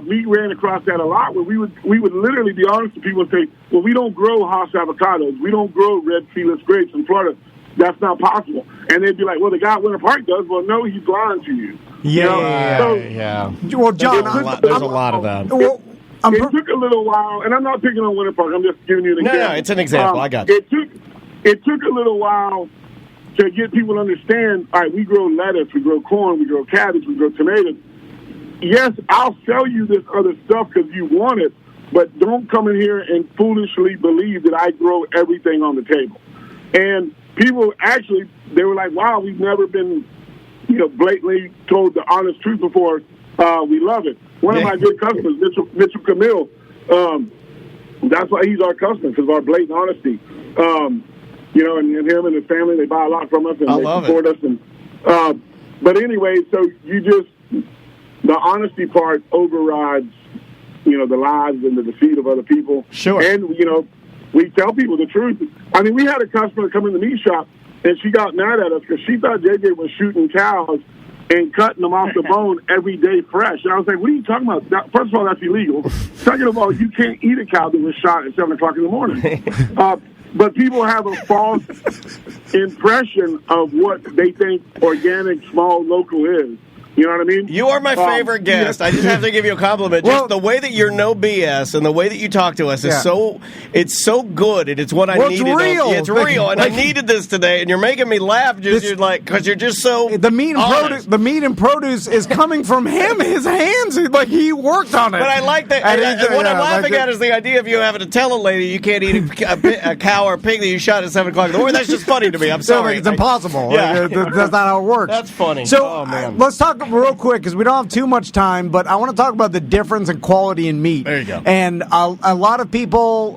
we ran across that a lot, where we would literally be honest to people and say, well, we don't grow Haas avocados. We don't grow red Felix grapes in Florida. That's not possible. And they'd be like, well, the guy at Winter Park does. Well, no, he's lying to you. Yeah. Well, John, there's a lot of that. Well, it took a little while, and I'm not picking on Winter Park. I'm just giving you an example. No, it's an example. I got you. It took a little while to get people to understand, all right, we grow lettuce, we grow corn, we grow cabbage, we grow tomatoes. Yes, I'll sell you this other stuff because you want it, but don't come in here and foolishly believe that I grow everything on the table. And people actually, they were like, wow, we've never been, blatantly told the honest truth before. We love it. One of my good customers, Mitchell Camille, that's why he's our customer, because of our blatant honesty. And him and his family, they buy a lot from us, and they support us. And but anyway, so the honesty part overrides, the lies and the deceit of other people. Sure. And, we tell people the truth. I mean, we had a customer come in the meat shop, and she got mad at us because she thought JJ was shooting cows and cutting them off the bone every day fresh. And I was like, what are you talking about? Now, first of all, that's illegal. Second of all, you can't eat a cow that was shot at 7 o'clock in the morning. But people have a false impression of what they think organic, small, local is. You know what I mean? You are my favorite guest. I just have to give you a compliment. Just the way that you're no BS and the way that you talk to us is it's so good, and it's what I needed. It's real. It's real, and I needed this today, and you're making me laugh because you're just so the meat and produce is coming from him, his hands. Like, he worked on it. But I like that. And what I'm laughing at is the idea of you having to tell a lady you can't eat a cow or a pig that you shot at 7 o'clock in the morning. That's just funny to me. I'm sorry. It's impossible. Yeah. That's not how it works. That's funny. So let's talk real quick, because we don't have too much time, but I want to talk about the difference in quality in meat. There you go. And a lot of people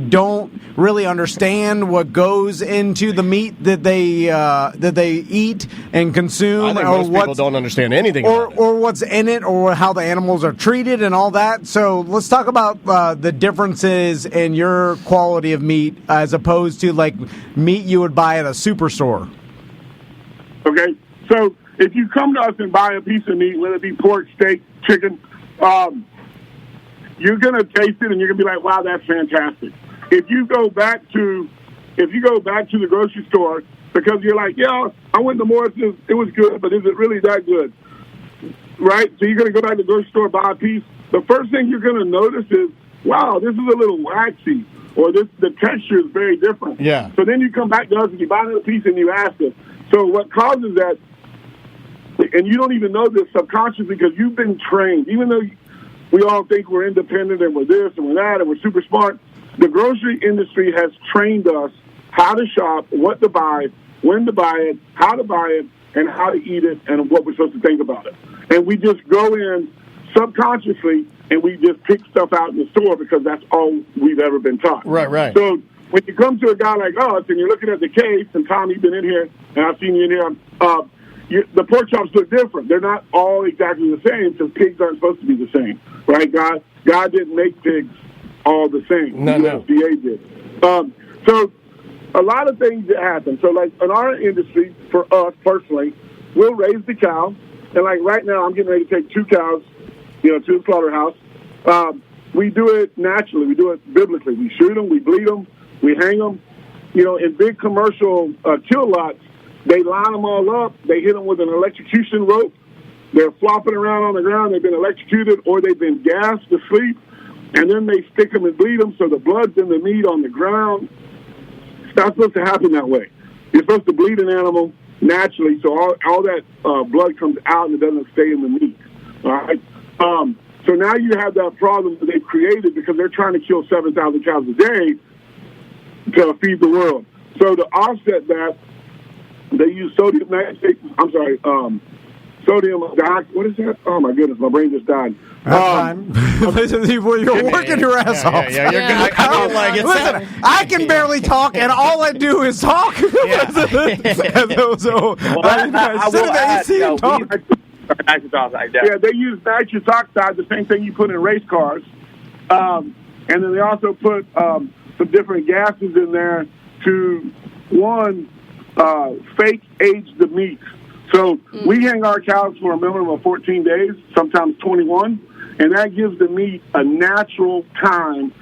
don't really understand what goes into the meat that they eat and consume. I think most people don't understand anything about it. Or what's in it, or how the animals are treated and all that. So let's talk about the differences in your quality of meat as opposed to like meat you would buy at a superstore. Okay, so if you come to us and buy a piece of meat, whether it be pork, steak, chicken, you're going to taste it and you're going to be like, wow, that's fantastic. If you go back to the grocery store, because you're like, yeah, I went to Morris's, it was good, but is it really that good? Right? So you're going to go back to the grocery store, buy a piece. The first thing you're going to notice is, wow, this is a little waxy, or the texture is very different. Yeah. So then you come back to us and you buy another piece and you ask us. So what causes that, and you don't even know this subconsciously because you've been trained, even though we all think we're independent and we're this and we're that and we're super smart, the grocery industry has trained us how to shop, what to buy, when to buy it, how to buy it, and how to eat it, and what we're supposed to think about it. And we just go in subconsciously and we just pick stuff out in the store because that's all we've ever been taught. Right. So when you come to a guy like us and you're looking at the case, and Tom, you've been in here, and I've seen you in here, the pork chops look different. They're not all exactly the same because pigs aren't supposed to be the same, right? God didn't make pigs all the same. No. USDA did. So a lot of things that happen. So like in our industry, for us personally, we'll raise the cow, and like right now I'm getting ready to take 2 cows, to the slaughterhouse. We do it naturally. We do it biblically. We shoot them, we bleed them, we hang them. In big commercial kill lots, they line them all up. They hit them with an electrocution rope. They're flopping around on the ground. They've been electrocuted or they've been gassed to sleep. And then they stick them and bleed them so the blood's in the meat on the ground. It's not supposed to happen that way. You're supposed to bleed an animal naturally so all that blood comes out and it doesn't stay in the meat. All right? So now you have that problem that they've created because they're trying to kill 7,000 cows a day to feed the world. So to offset that, they use sodium sodium. What is that? Oh my goodness, my brain just died. You're working your ass off. Yeah, you're good. I mean, like, Listen, I can barely talk, and all I do is talk. So, I will add, talk. nitrous oxide. Yeah. Yeah, they use nitrous oxide, the same thing you put in race cars. And then they also put some different gases in there to, one, fake age the meat. So we hang our cows for a minimum of 14 days, sometimes 21, and that gives the meat a natural time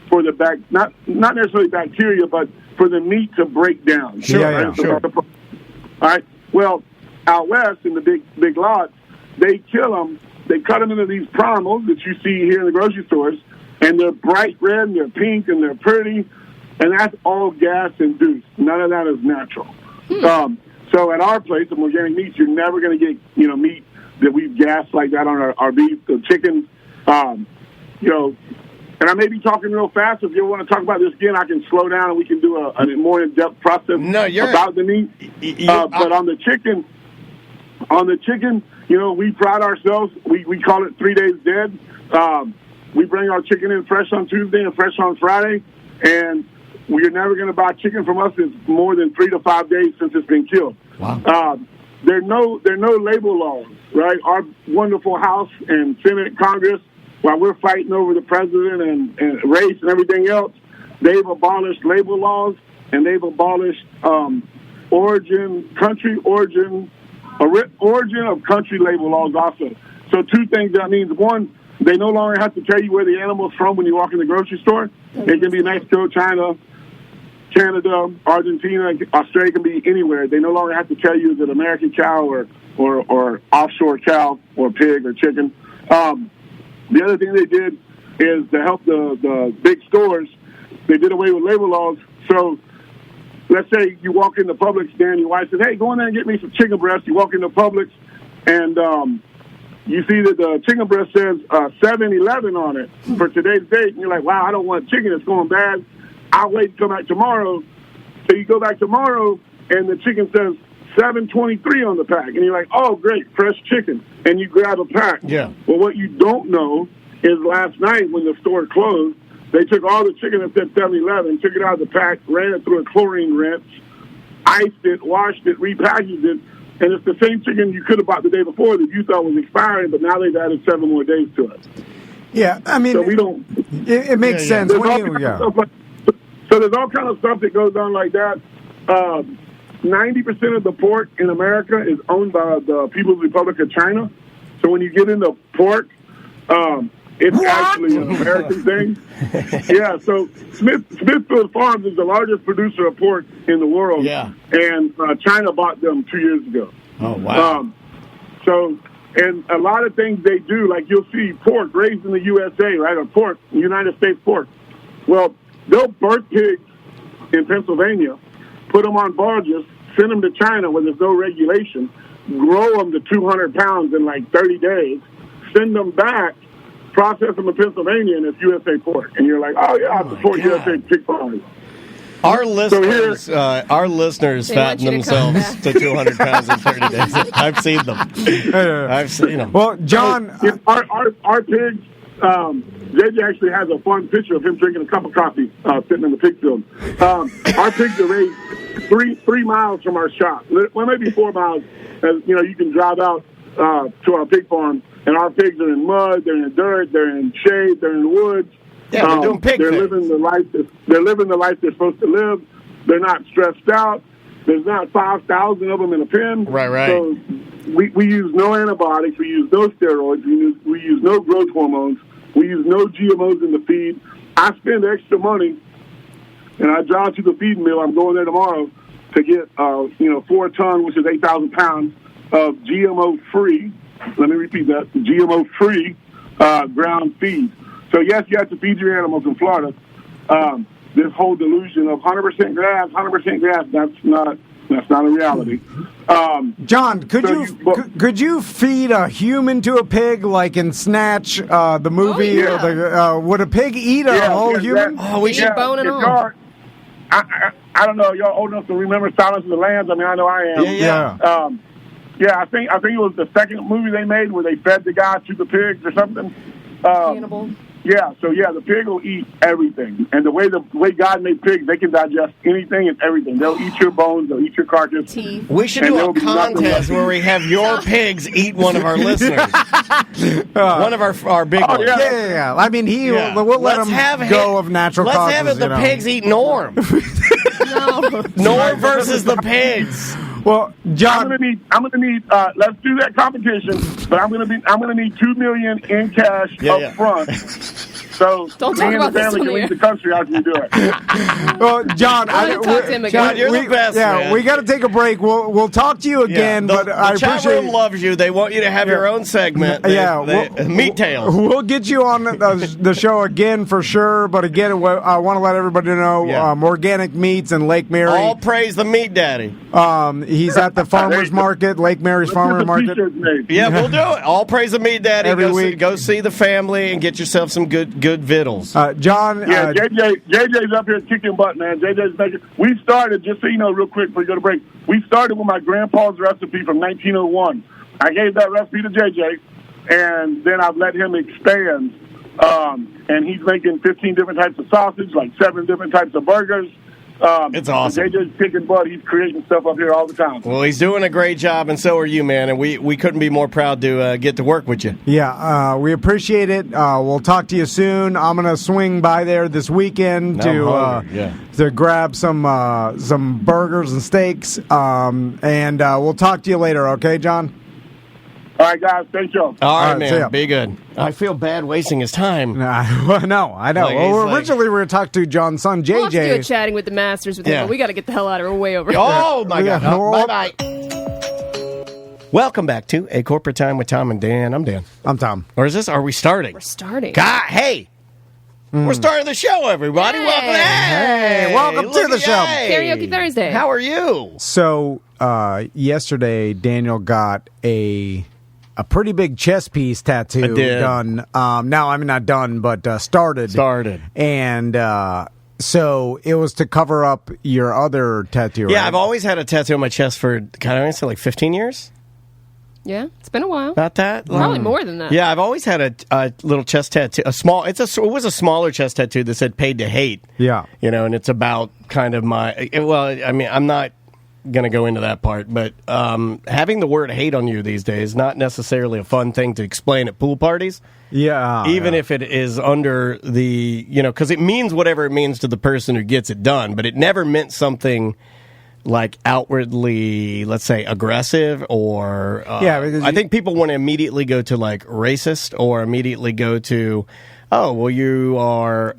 for the not necessarily bacteria, but for the meat to break down. Sure. All right. Well, out west in the big lots, they kill them. They cut them into these primals that you see here in the grocery stores, and they're bright red, and they're pink, and they're pretty, and that's all gas induced. None of that is natural. So at our place, at Organic Meats, you're never going to get meat that we've gassed like that on our beef, the chicken, And I may be talking real fast. If you want to talk about this again, I can slow down and we can do a more in-depth process about the meat. But on the chicken, we pride ourselves. We call it 3 days dead. We bring our chicken in fresh on Tuesday and fresh on Friday, and you're never going to buy chicken from us that's more than 3 to 5 days since it's been killed. Wow. There are no label laws, right? Our wonderful House and Senate, Congress, while we're fighting over the president and race and everything else, they've abolished label laws, and they've abolished origin of country label laws also. So two things that means. One, they no longer have to tell you where the animal's from when you walk in the grocery store. It can be Mexico, China, Canada, Argentina, Australia, can be anywhere. They no longer have to tell you is it American cow or offshore cow or pig or chicken. The other thing they did is to help the big stores, they did away with label laws. So let's say you walk into Publix, Dan, your wife says, hey, go in there and get me some chicken breast. You walk into Publix, and you see that the chicken breast says 7-11 on it for today's date, and you're like, wow, I don't want chicken. It's going bad. I'll wait to come back tomorrow. So you go back tomorrow, and the chicken says 723 on the pack. And you're like, oh, great, fresh chicken. And you grab a pack. Yeah. Well, what you don't know is last night when the store closed, they took all the chicken that said 7-11, took it out of the pack, ran it through a chlorine rinse, iced it, washed it, repackaged it, and it's the same chicken you could have bought the day before that you thought was expiring, but now they've added 7 more days to it. Yeah, I mean, so we don't. It makes sense. So there's all kind of stuff that goes on like that. 90% of the pork in America is owned by the People's Republic of China. So when you get into pork, it's actually an American thing. Yeah, so Smithfield Farms is the largest producer of pork in the world. Yeah. And China bought them 2 years ago. Oh, wow. And a lot of things they do, like you'll see pork raised in the USA, right, or pork, United States pork. Well, they'll birth pigs in Pennsylvania, put them on barges, send them to China where there's no regulation, grow them to 200 pounds in like 30 days, send them back, process them in Pennsylvania, and it's USA pork. And you're like, oh, yeah, I support USA pig farming. Our listeners fatten themselves to 200 pounds in 30 days. I've seen them. I've seen them. Well, John, our pigs. JJ actually has a fun picture of him drinking a cup of coffee sitting in the pig field. Our pigs are raised 3 miles from our shop. Well, maybe 4 miles. As you can drive out to our pig farm, and our pigs are in mud, they're in dirt, they're in shade, they're in woods. Yeah, they're doing pig They're things. living the life. They're living the life they're supposed to live. They're not stressed out. There's not 5,000 of them in a pen. Right. So we use no antibiotics. We use no steroids. We use no growth hormones. We use no GMOs in the feed. I spend extra money, and I drive to the feed mill. I'm going there tomorrow to get 4 ton, which is 8,000 pounds of GMO-free. Let me repeat that: GMO-free ground feed. So yes, you have to feed your animals in Florida. This whole delusion of 100% grass, that's not a reality. John, could you feed a human to a pig like in Snatch, the movie? Oh, yeah. Would a pig eat a whole human? We should bone it all. I don't know. Y'all old enough to remember Silence of the Lambs? I mean, I know I am. Yeah. Yeah, I think it was the second movie they made where they fed the guy to the pigs or something. Cannibal. Yeah, so the pig will eat everything, and the way God made pigs, they can digest anything and everything. They'll eat your bones, they'll eat your carcass. Teeth. We should do a contest where we have your pigs eat one of our listeners, one of our big ones. Yeah. I mean, we'll let him go of natural causes. Let's have it. The pigs eat Norm. No. Norm versus the pigs. Well, John, I'm gonna need. Let's do that competition, but I'm gonna need $2 million in cash up front. So Don't me talk and about the this family on can the leave the country. I can do it. well, John, Talk to him again. John, you're the best. Man. we got to take a break. We'll talk to you again. But I the chat appreciate room loves you. They want you to have your own segment. Meat Tales. We'll get you on the show again for sure. But again, I want to let everybody know Organic Meats in Lake Mary. All praise the Meat Daddy. He's at the farmers market, Lake Mary's farmers market. Yeah, we'll do it. All praise the Meat Daddy. Every week. Go see the family and get yourself some good vittles. John. Yeah, JJ's up here kicking butt, man. JJ's making. We started, just so you know, real quick before you go to break. We started with my grandpa's recipe from 1901. I gave that recipe to JJ, and then I've let him expand. And he's making 15 different types of sausage, like 7 different types of burgers. It's awesome. JJ's kicking butt. He's creating stuff up here all the time. Well, he's doing a great job, and so are you, man. And we couldn't be more proud to get to work with you. Yeah, we appreciate it. We'll talk to you soon. I'm going to swing by there this weekend to grab some burgers and steaks. And we'll talk to you later, okay, John? All right, guys. Thank you. All right, man. Be good. I feel bad wasting his time. No, I know. Originally, we were going to talk to John's son, JJ. We'll have to do a chatting with the masters with him, but we got to get the hell out of here. We're way over here. Oh, my God. Bye-bye. Welcome back to A Corporate Time with Tom and Dan. I'm Dan. I'm Tom. Or are we starting? We're starting. God, hey. We're starting the show, everybody. Hey. Welcome to the show. Karaoke Thursday. How are you? So, yesterday, Daniel got a pretty big chest piece tattoo done. Not done, but started. And so it was to cover up your other tattoo, Yeah, right? I've always had a tattoo on my chest for, like 15 years. Yeah, it's been a while. About that? Probably more than that. Yeah, I've always had a little chest tattoo. It was a smaller chest tattoo that said "Paid to Hate." Yeah. And it's about kind of I'm not going to go into that part, but having the word hate on you these days, not necessarily a fun thing to explain at pool parties. Yeah. Even if it is under the, because it means whatever it means to the person who gets it done, but it never meant something like outwardly, let's say, aggressive or... I think people want to immediately go to, like, racist or immediately go to, oh, well, you are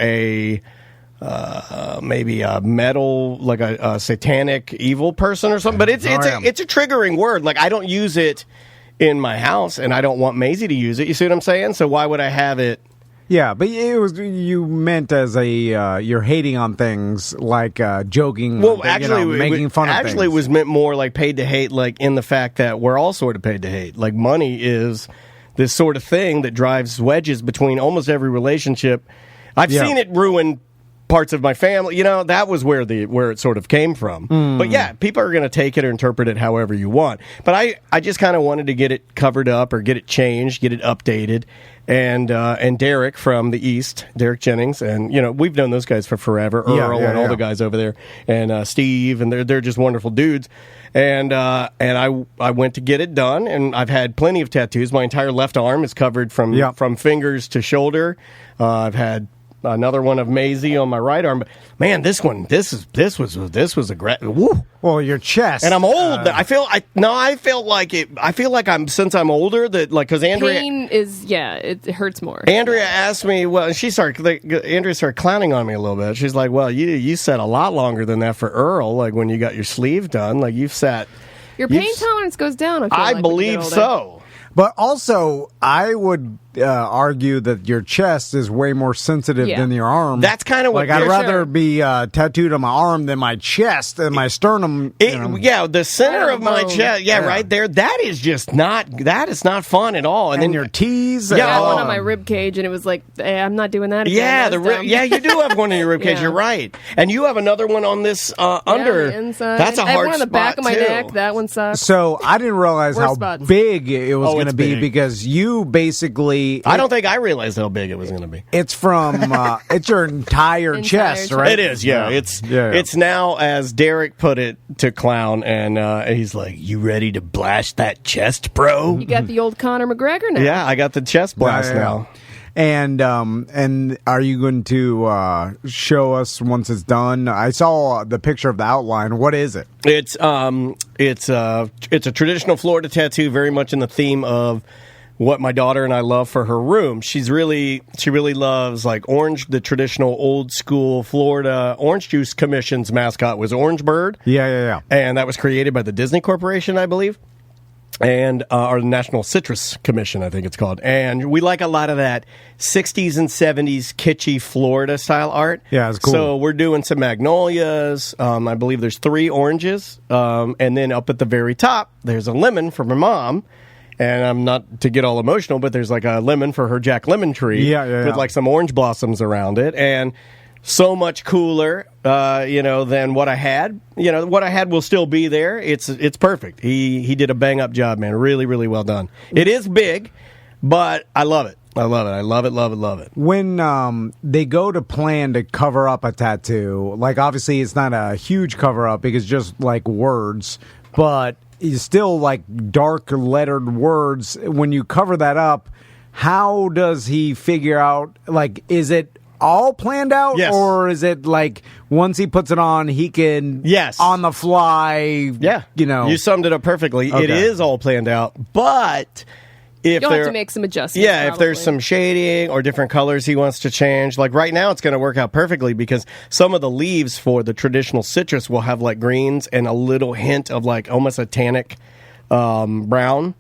maybe a metal, like a satanic evil person or something. But it's a triggering word. Like, I don't use it in my house, and I don't want Maisie to use it. You see what I'm saying? So why would I have it? Yeah, but you meant as you're hating on things like joking. Well, actually, making fun of things. Actually, it was meant more like paid to hate, like in the fact that we're all sort of paid to hate. Like money is this sort of thing that drives wedges between almost every relationship. I've seen it ruin parts of my family. That was where it sort of came from. But yeah, people are going to take it or interpret it however you want. But I just kind of wanted to get it covered up or get it changed, get it updated. And Derek from the East, Derek Jennings, and we've known those guys for forever. Earl and all the guys over there, and Steve, and they're just wonderful dudes. And I went to get it done, and I've had plenty of tattoos. My entire left arm is covered from fingers to shoulder. I've had another one of Maisie on my right arm. But man, this was aggressive. Woo. Well, your chest, and I'm old. I feel like I'm since I'm older that because Andrea pain is it hurts more. Andrea asked me. Well, Andrea started clowning on me a little bit. She's like, "Well, you sat a lot longer than that for Earl. Like when you got your sleeve done. Like you've sat. Your pain tolerance goes down. I believe so." But also, I would argue that your chest is way more sensitive than your arm. That's kind of what. Like, I'd rather be tattooed on my arm than my chest and my sternum. Yeah, the center of my chest. Yeah, right there. That is just not. That is not fun at all. And then your T's. I got one on my rib cage, and it was like, I'm not doing that again. Yeah, you do have one in your rib cage. You're right, and you have another one on this under. The inside. That's a hard spot. I have one on the back of my neck. That one sucks. So I didn't realize how big it was going to be because you basically. I don't think I realized how big it was going to be. It's from it's your entire chest, right? It is, yeah. It's now, as Derek put it to Clown, and he's like, "You ready to blast that chest, bro?" You got the old Conor McGregor now. Yeah, I got the chest blast now. And are you going to show us once it's done? I saw the picture of the outline. What is it? It's a traditional Florida tattoo, very much in the theme of what my daughter and I love for her room. She really loves like orange. The traditional old school Florida Orange Juice Commission's mascot was Orange Bird. Yeah. And that was created by the Disney Corporation, I believe. And or the National Citrus Commission, I think it's called. And we like a lot of that 60s and 70s kitschy Florida style art. Yeah, it's cool. So we're doing some magnolias. I believe there's 3 oranges. And then up at the very top, there's a lemon for my mom. And I'm not to get all emotional, but there's like a lemon for her Jack Lemon tree with like some orange blossoms around it. And so much cooler, than what I had. What I had will still be there. It's perfect. He did a bang up job, man. Really, really well done. It is big, but I love it. I love it. When they go to plan to cover up a tattoo, like obviously it's not a huge cover up because it's just like words, but it's still like dark lettered words. When you cover that up, how does he figure out, like, is it all planned out? Yes. Or is it like once he puts it on, he can on the fly? Yeah. You summed it up perfectly. Okay. It is all planned out, but you'll have to make some adjustments. Yeah, if there's some shading or different colors he wants to change. Like right now, it's going to work out perfectly because some of the leaves for the traditional citrus will have like greens and a little hint of like almost a tannic brown.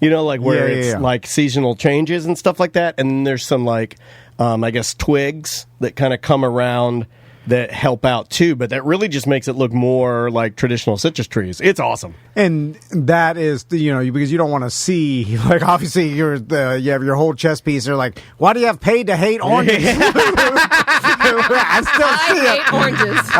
Like where it's like seasonal changes and stuff like that. And then there's some like, I guess, twigs that kind of come around that help out too, but that really just makes it look more like traditional citrus trees. It's awesome. And that is, because you don't want to see, like, obviously you have your whole chest piece. They're like, why do you have paid to hate oranges? I hate oranges.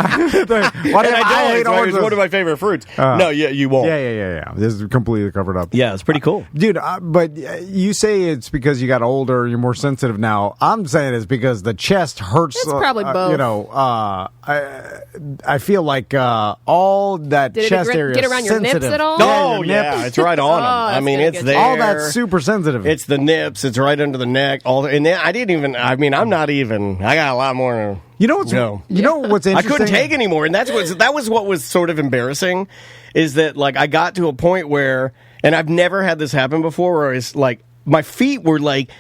Why do I hate oranges? It's one of my favorite fruits. No, you won't. Yeah. This is completely covered up. Yeah, it's pretty cool. Dude, but you say it's because you got older, you're more sensitive now. I'm saying it's because the chest hurts. It's probably both. I feel like all that chest area get around is your sensitive. nips at all? Oh, yeah, it's right on them. I mean, it's there. All that's super sensitive. It's the nips. It's right under the neck. And I didn't even. I mean, I'm not even. I got a lot more. You know what's interesting? I couldn't take anymore, and that was what was sort of embarrassing, is that like I got to a point where, and I've never had this happen before, where it's like my feet were like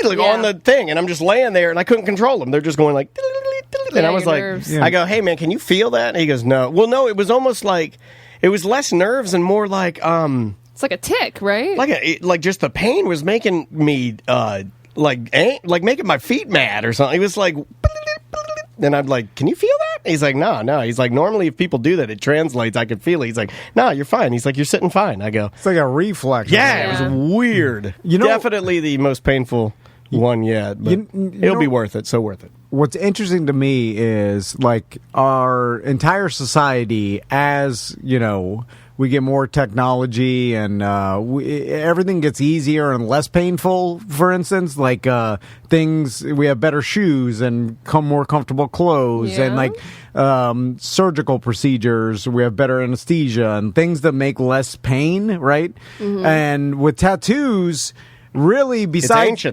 on the thing, and I'm just laying there, and I couldn't control them. They're just going like. And I was like, I go, hey, man, can you feel that? And he goes, no. Well, no, it was almost like, it was less nerves and more like... it's like a tick, right? Like just the pain was making me, like making my feet mad or something. It was like... And I'm like, can you feel that? He's like, no. He's like, normally if people do that, it translates. I can feel it. He's like, no, you're fine. He's like, you're sitting fine. I go... It's like a reflex. Yeah, it was weird. Definitely the most painful one yet, but it'll be worth it. So worth it. What's interesting to me is like our entire society, as we get more technology and everything gets easier and less painful. For instance, like we have better shoes and more comfortable clothes, and like surgical procedures. We have better anesthesia and things that make less pain, right? Mm-hmm. And with tattoos. Really, besides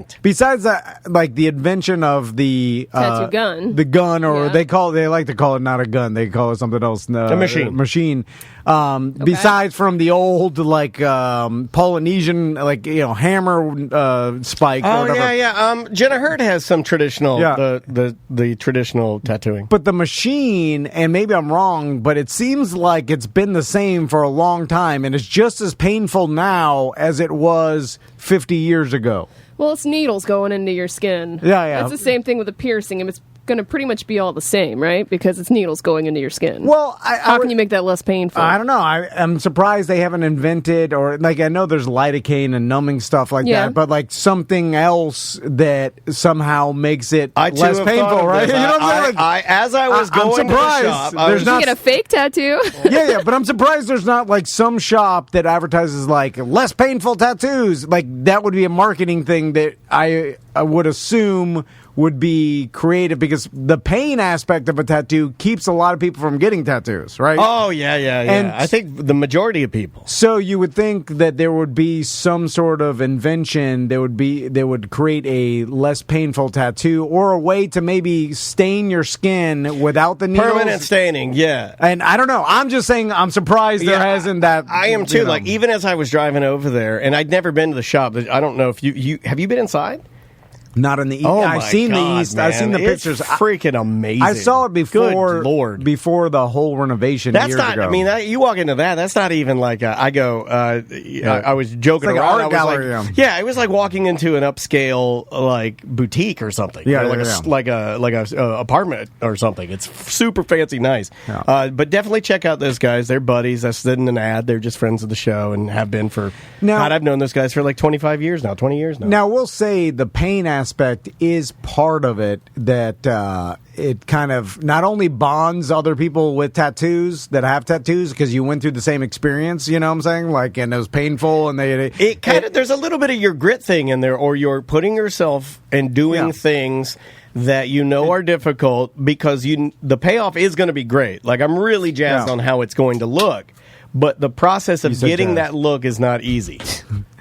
that, like the invention of the tattoo gun, the gun, or they like to call it not a gun, they call it something else, a machine. Besides from the old Polynesian hammer spike. Oh or whatever. yeah. Jenna Hurd has some traditional the traditional tattooing. But the machine, and maybe I'm wrong, but it seems like it's been the same for a long time, and it's just as painful now as it was 50 years ago. Well, it's needles going into your skin. Yeah. That's the same thing with a piercing. It's going to pretty much be all the same, right? Because it's needles going into your skin. Well, how can you make that less painful? I don't know. I'm surprised they haven't invented, or I know there's lidocaine and numbing stuff like that, but something else that somehow makes it less painful, right? You know what I'm saying? As I was going to the shop, you get a fake tattoo. yeah, but I'm surprised there's not some shop that advertises less painful tattoos. That would be a marketing thing that I would assume would be creative, because the pain aspect of a tattoo keeps a lot of people from getting tattoos, right? Oh, yeah. And I think the majority of people. So you would think that there would be some sort of invention that would create a less painful tattoo, or a way to maybe stain your skin without the needles. Permanent staining, yeah. And I don't know. I'm just saying I'm surprised there hasn't that. I am too. Even as I was driving over there, and I'd never been to the shop. I don't know if you have you been inside? Not in the east. Oh, I've seen the east. Man. I've seen the pictures. It's freaking amazing. I saw it before. Good Lord. Before the whole renovation. That's years not. ago. I mean, you walk into that. That's not even like. I was joking it's like around. An art gallery. It was like walking into an upscale boutique or something. Yeah, like a apartment or something. It's super fancy, nice. Yeah. But definitely check out those guys. They're buddies. That's in an ad. They're just friends of the show and have been for. God, I've known those guys for 25 years now. 20 years now. Now we'll say the pain aspect is part of it, that it kind of not only bonds other people with tattoos that have tattoos because you went through the same experience, you know what I'm saying? And it was painful, and there's a little bit of your grit thing in there, or you're putting yourself and doing things that are difficult, because the payoff is going to be great. I'm really jazzed on how it's going to look. But the process of getting that look is not easy.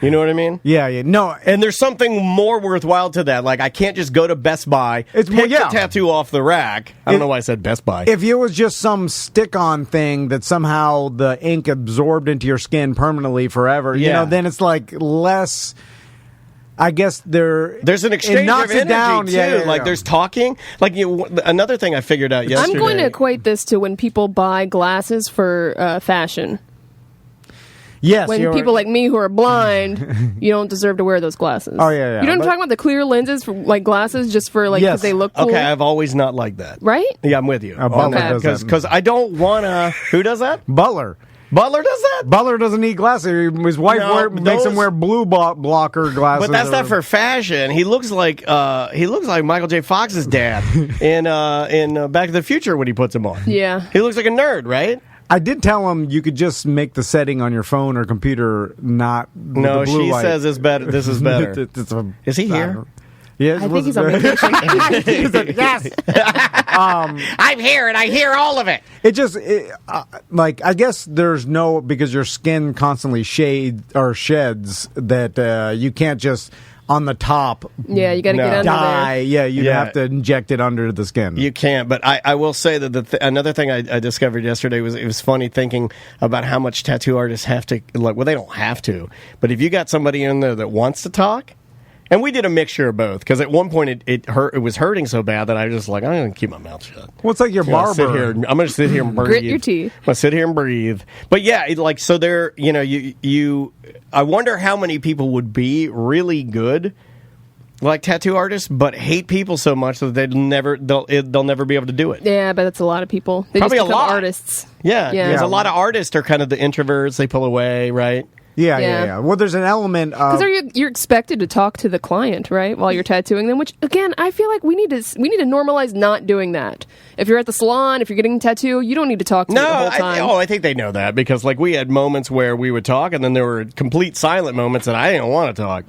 You know what I mean? Yeah. No. And there's something more worthwhile to that. I can't just go to Best Buy, pick the tattoo off the rack. I don't know why I said Best Buy. If it was just some stick-on thing that somehow the ink absorbed into your skin permanently forever, then it's less... I guess there's an exchange of energy, too. Yeah. There's talking. Another thing I figured out yesterday. I'm going to equate this to when people buy glasses for fashion. Yes. When people like me who are blind, you don't deserve to wear those glasses. Oh, yeah. You know what I'm talking about? The clear lenses for glasses just for because they look cool? Okay, I've always not liked that. Right? Yeah, I'm with you. Butler does that. Because I don't want to... Who does that? Butler. Butler does that? Butler doesn't need glasses. His wife makes him wear blue blocker glasses. But that's not for fashion. He looks like Michael J. Fox's dad in Back to the Future when he puts them on. Yeah. He looks like a nerd, right? I did tell him you could just make the setting on your phone or computer not. No, the blue she light. says it's better. This is better. Is he here? Yeah, I think he's on vacation. He's like, yes. I'm here and I hear all of it. It just I guess there's because your skin constantly sheds that you can't just on the top. Yeah, you got to get under dye. there. Yeah, you'd have to inject it under the skin. You can't. But I will say that another thing I discovered yesterday was it was funny thinking about how much tattoo artists have to. Well, they don't have to. But if you got somebody in there that wants to talk. And we did a mixture of both, because at one point it hurt. It was hurting so bad that I was just I'm going to keep my mouth shut. Well, it's like your barber. I'm going to sit here and breathe. Grit your teeth. I'm going to sit here and breathe. But yeah, so there, you. I wonder how many people would be really good, tattoo artists, but hate people so much that they'll never be able to do it. Yeah, but that's a lot of people. They Probably just become a lot. Artists. Yeah, because a lot of artists are kind of the introverts. They pull away, right? Yeah. Well, there's an element of because you're expected to talk to the client, right, while you're tattooing them. Which again, I feel like we need to normalize not doing that. If you're at the salon, if you're getting a tattoo, you don't need to talk to them the whole time. I think they know that, because we had moments where we would talk, and then there were complete silent moments that I didn't want to talk.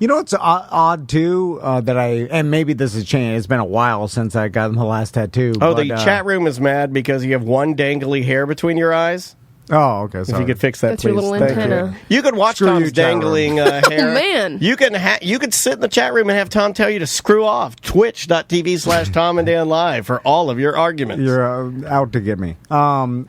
You know what's odd too, and maybe this has changed. It's been a while since I got my last tattoo. Oh, the chat room is mad because you have one dangly hair between your eyes. Oh, okay. If Sorry. you could fix that, That's please. your little Thank antenna. You could watch Screw Tom's you, chat room. dangling hair. Oh, man. You could sit in the chat room and have Tom tell you to screw off. Twitch.tv/Tom and Dan Live for all of your arguments. You're out to get me. I'm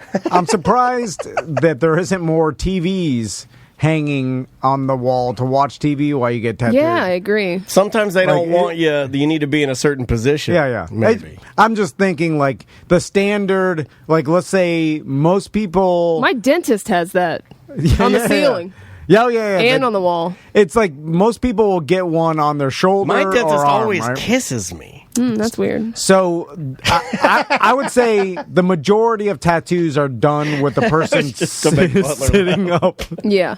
surprised that there isn't more TVs hanging on the wall to watch TV while you get tattooed. Yeah, I agree. Sometimes they don't Like, want you. You need to be in a certain position. Yeah. Maybe. I'm just thinking, like, the standard, like, let's say most people... My dentist has that Yeah, on the yeah, ceiling Yeah, and on the wall. It's like most people will get one on their shoulder My dentist or arm, always right? kisses me. That's weird. So I would say the majority of tattoos are done with the person Just to make Butler sitting up, Yeah.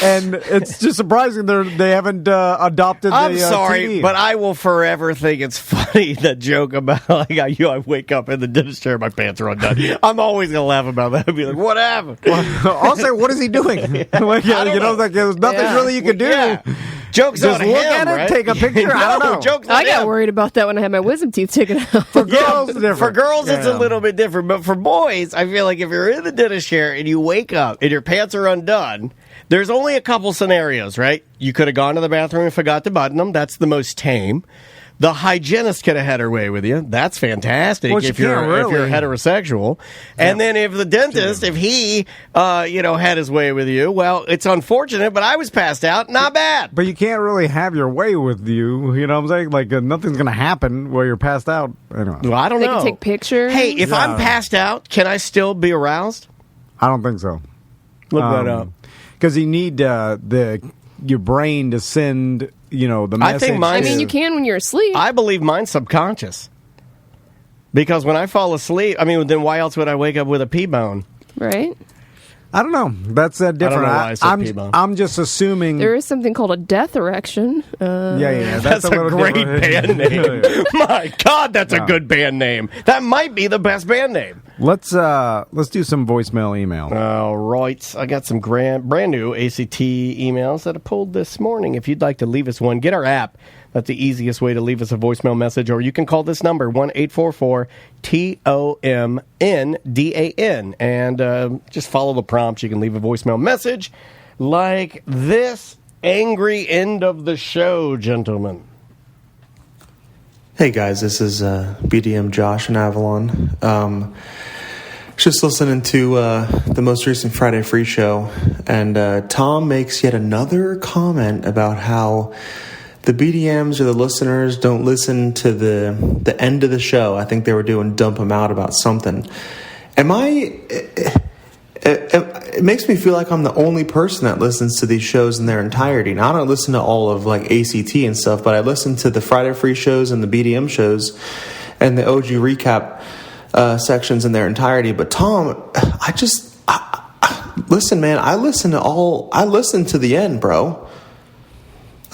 and it's just surprising they haven't adopted. I'm sorry, TV. but I will forever think it's funny, that joke about like I wake up in the dentist chair, my pants are undone. I'm always gonna laugh about that. I'll be like, what happened? I'll say, what is he doing? Like, like there's nothing really you can do. Yeah. Joke's Just on look him, at it, right? take a picture. I don't know. Joke's on I got him. worried about that when I had my wisdom teeth taken out. For girls, it's different. For girls, it's Yeah. a little bit different. But for boys, I feel like if you're in the dentist chair and you wake up and your pants are undone, there's only a couple scenarios, right? You could have gone to the bathroom and forgot to button them. That's the most tame. The hygienist could have had her way with you. That's fantastic Well, she if you're can't really. if you're heterosexual. And then if the dentist, if he had his way with you, well, it's unfortunate, but I was passed out. Not bad. But you can't really have your way with you. You know what I'm saying? Like, nothing's going to happen while you're passed out. Anyway, Well, I don't They know. can take pictures. Hey, if I'm passed out, can I still be aroused? I don't think so. Look that up. Because you need your brain to send, the I message. think mine- I mean, you can when you're asleep. I believe mine's subconscious. Because when I fall asleep, then why else would I wake up with a pee bone? right? I don't know. That's different. know why I said P-Bone. I'm just assuming. There is something called a death erection. Yeah. That's a little great different. band name. My God, that's a good band name. That might be the best band name. Let's do some voicemail email. All right. I got some brand new ACT emails that I pulled this morning. If you'd like to leave us one, get our app. That's the easiest way to leave us a voicemail message. Or you can call this number, 1-844-TOMNDAN. And just follow the prompts. You can leave a voicemail message like this. Angry end of the show, gentlemen. Hey guys, this is BDM Josh in Avalon. Just listening to the most recent Friday Free Show, and Tom makes yet another comment about how the BDMs or the listeners don't listen to the end of the show. I think they were doing Dump 'Em Out about something. It makes me feel like I'm the only person that listens to these shows in their entirety. Now, I don't listen to all of like ACT and stuff, but I listen to the Friday Free shows and the BDM shows and the OG recap sections in their entirety. But Tom, listen, man, I listen to the end, bro.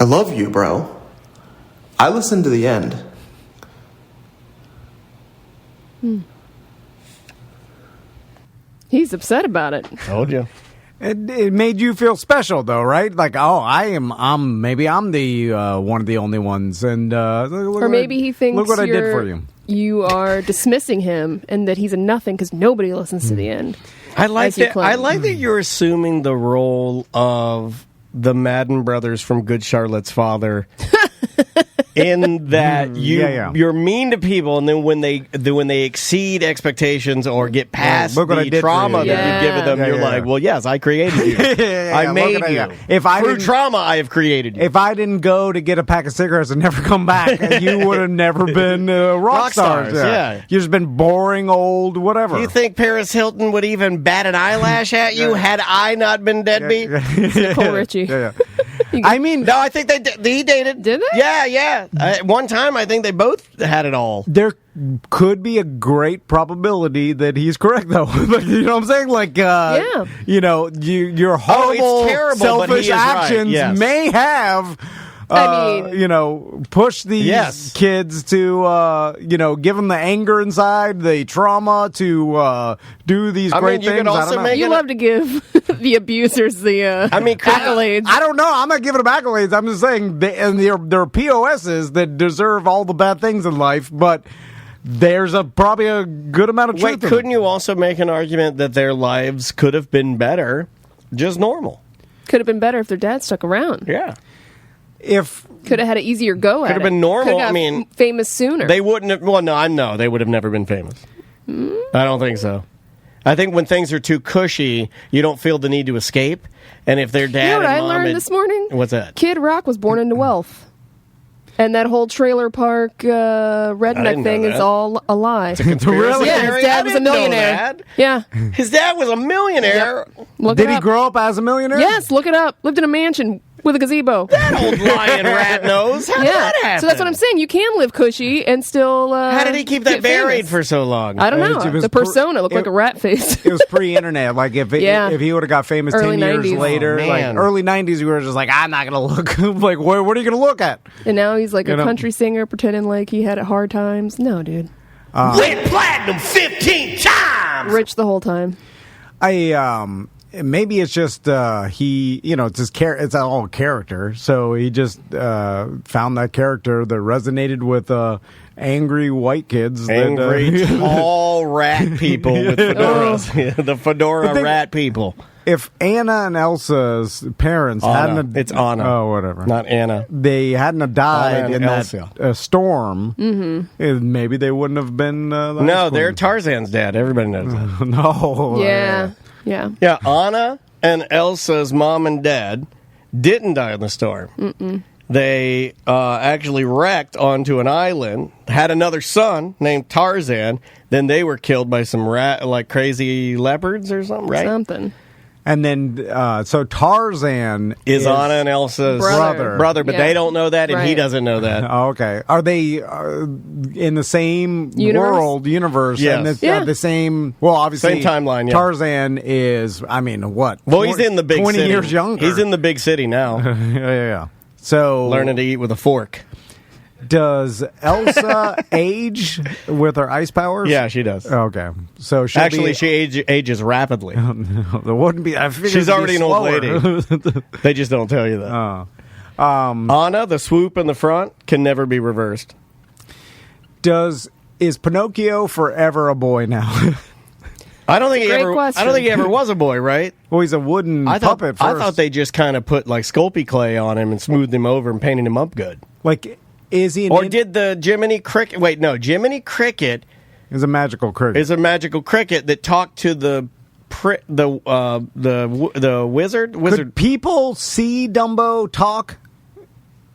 I love you, bro. I listen to the end. He's upset about it. Told you. It made you feel special, though, right? Like, maybe I'm the one of the only ones, and Or maybe he thinks look what I did for you. You are dismissing him and that he's a nothing because nobody listens to the end. I like As you that. claim. I like that you're assuming the role of the Madden brothers from Good Charlotte's father. In that you're mean to people, and then when they exceed expectations or get past look what I the did for trauma you. that you've given them, Yeah, you're yeah. like, well, yes, I created you. I look made at you. that. If I Through didn't- trauma, I have created you. If I didn't go to get a pack of cigarettes and never come back, you would have never been rock stars. Yeah. You've just been boring, old, whatever. You think Paris Hilton would even bat an eyelash at you had I not been deadbeat? Nicole Richie. Yeah. I mean, No, I think he dated. Did they? Yeah. At one time, I think they both had it all. there could be a great probability that he's correct, though. Like, you know what I'm saying? Like, Yeah. Your horrible, terrible, but selfish he is right, actions yes. may have. Push these kids to, give them the anger inside, the trauma to do these great you things. could I also don't know. make You love to give the abusers the accolades. I don't know. I'm not giving them accolades. I'm just saying they're POSs that deserve all the bad things in life, but there's probably a good amount of truth. Wait, couldn't you also make an argument that their lives could have been better, just normal? Could have been better if their dad stuck around. Yeah. If Could have had an easier go at it. Could have been normal. Could have got I mean, famous sooner. They wouldn't have. Well, no, they would have never been famous. I don't think so. I think when things are too cushy, you don't feel the need to escape. And if their dad, you know what and I mom learned had- this morning? What's that? Kid Rock was born into wealth. And that whole trailer park redneck didn't thing know is that. all a lie. Really? Yeah, his dad was a millionaire. Yeah. His dad was a millionaire. Look did it he up. grow up as a millionaire? Yes, look it up. Lived in a mansion with a gazebo. That old lion rat nose. How did that happen? So that's what I'm saying. You can live cushy and still. How did he keep that get buried famous. for so long? I don't It know. was The persona looked like a rat face. It was pre-internet. Like if he would have got famous Early 10 years 90s. later, Oh, like man. early 90s, we were just like, I'm not gonna look. Like, what are you gonna look at? And now he's like You a know? country singer pretending like he had hard times. No, dude. Went platinum 15 times. Rich the whole time. Maybe it's just it's his it's all character. So he just found that character that resonated with angry white kids, Angry, tall rat people with fedoras. The fedora rat people. If Anna and Elsa's parents hadn't, It's Anna. Oh, whatever. Not Anna. They hadn't have died Anna in and Elsa. that storm. Maybe they wouldn't have been. No, they're Tarzan's dad. Everybody knows that. No. Yeah. Yeah. Yeah, Anna and Elsa's mom and dad didn't die in the storm. They actually wrecked onto an island, had another son named Tarzan. Then they were killed by some crazy leopards or something, right? Something. And then, so Tarzan Is Anna and Elsa's brother, but Yeah. they don't know that, and he Right. doesn't know that. Oh, okay. Are they in the same universe? Yes. And it's, Yeah. the same, well, obviously. Same timeline, yeah. Tarzan is, I mean, what? Well, he's in the big 20 city. years younger. He's in the big city now, yeah. So. learning to eat with a fork. Does Elsa age with her ice powers? Yeah, she does. Okay. So she Ages rapidly. there wouldn't be. I figured She's it'd be already an old slower. lady. They just don't tell you that. Oh. Anna, the swoop in the front, can never be reversed. Is Pinocchio forever a boy now? I don't think Great question. I don't think he ever was a boy, right? Well, he's a wooden puppet first. I thought they just kind of put like Sculpey clay on him and smoothed him over and painted him up good. like. Is he? Or did the Jiminy Cricket? Wait, no. Jiminy Cricket Is a magical cricket. is a magical cricket that talked to the wizard. Could people see Dumbo talk?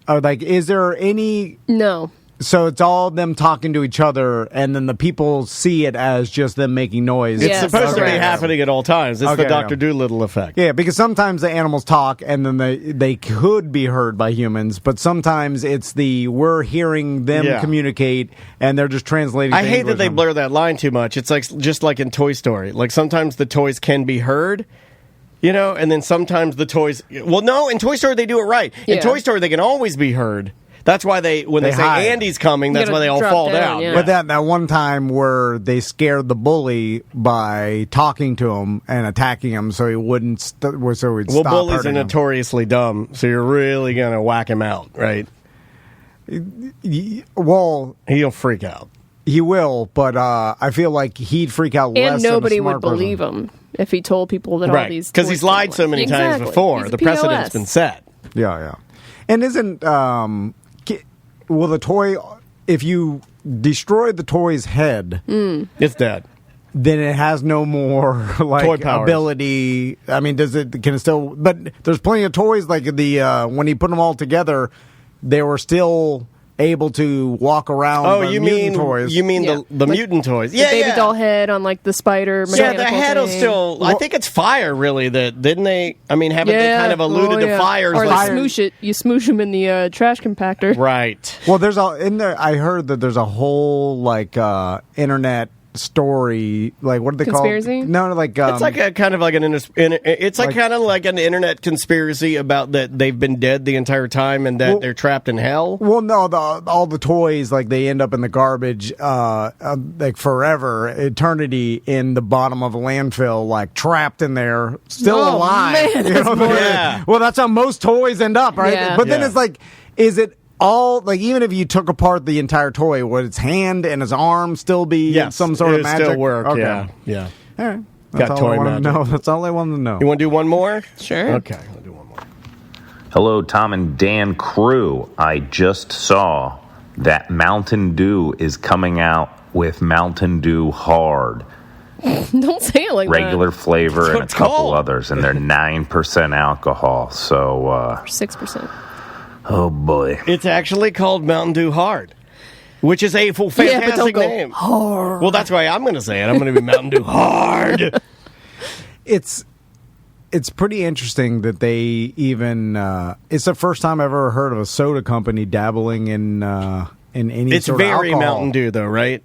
Or like, is there any? No. So it's all them talking to each other, and then the people see it as just them making noise. It's Yes, supposed to be correct. happening at all times. It's Okay, the Dr. yeah. Dolittle effect. Yeah, because sometimes the animals talk, and then they could be heard by humans, but sometimes it's we're hearing them Yeah. communicate, and they're just translating. I to hate that English. they blur that line too much. It's like just like in Toy Story. Like sometimes the toys can be heard, and then sometimes the toys. Well, no, in Toy Story they do it right. In Yeah. Toy Story they can always be heard. That's why when they say hide. Andy's coming, that's gotta why they all drop fall down, down. yeah. But that one time where they scared the bully by talking to him and attacking him, so he wouldn't. So he'd Well, stop bullies are hurting him. notoriously dumb, so you're really gonna whack him out, right? Well, He'll freak out. he will, but I feel like he'd freak out less. And than a nobody smart would person. believe him if he told people that all Right, these... because he's toys lied were so many times Exactly. before. He's The a precedent's POS. been set. Yeah. And isn't will the toy, if you destroy the toy's head, It's dead. then it has no more Toy powers. ability. I mean, can it still? But there's plenty of toys like when he put them all together, they were still able to walk around. Oh, the you mutant mean toys? you mean Yeah. the Like mutant toys? The Yeah, baby yeah. doll head on like the spider Yeah, the mechanical head will thing. still. I think it's fire, really. That didn't they? I mean, haven't they kind of alluded to fires? Or like, they smoosh it. You smoosh them in the trash compactor. right. Well, there's in there. I heard that there's a whole internet story. Like, what do they Conspiracy? call it? No, like It's like a kind of like it's like Like- kind of like an internet conspiracy about that they've been dead the entire time and that Well- they're trapped in hell. Well, no, all the toys like they end up in the garbage, like forever, eternity in the bottom of a landfill, like trapped in there, still alive. man, You that's know what I mean? Yeah. Well, that's how most toys end up, right? Yeah. But then Yeah. it's like, is it all like even if you took apart the entire toy, would its hand and its arm still be some sort of magic? Still work. Okay. Yeah. All right. Got That's all toy I wanted to magic. know. That's all I wanted to know. You want to do one more? Sure. Okay, I'll do one more. Hello, Tom and Dan crew. I just saw that Mountain Dew is coming out with Mountain Dew Hard. Don't say it like Regular flavor That's and what a it's couple called. others, and they're 9% alcohol. So, that. 6%. oh boy. It's actually called Mountain Dew Hard, which is a full Yeah, but don't fantastic go name. hard. Well, that's why I'm going to say it. I'm going to be Mountain Dew Hard. It's pretty interesting that they even. It's the first time I've ever heard of a soda company dabbling in any It's sort of very alcohol. Mountain Dew, though, right?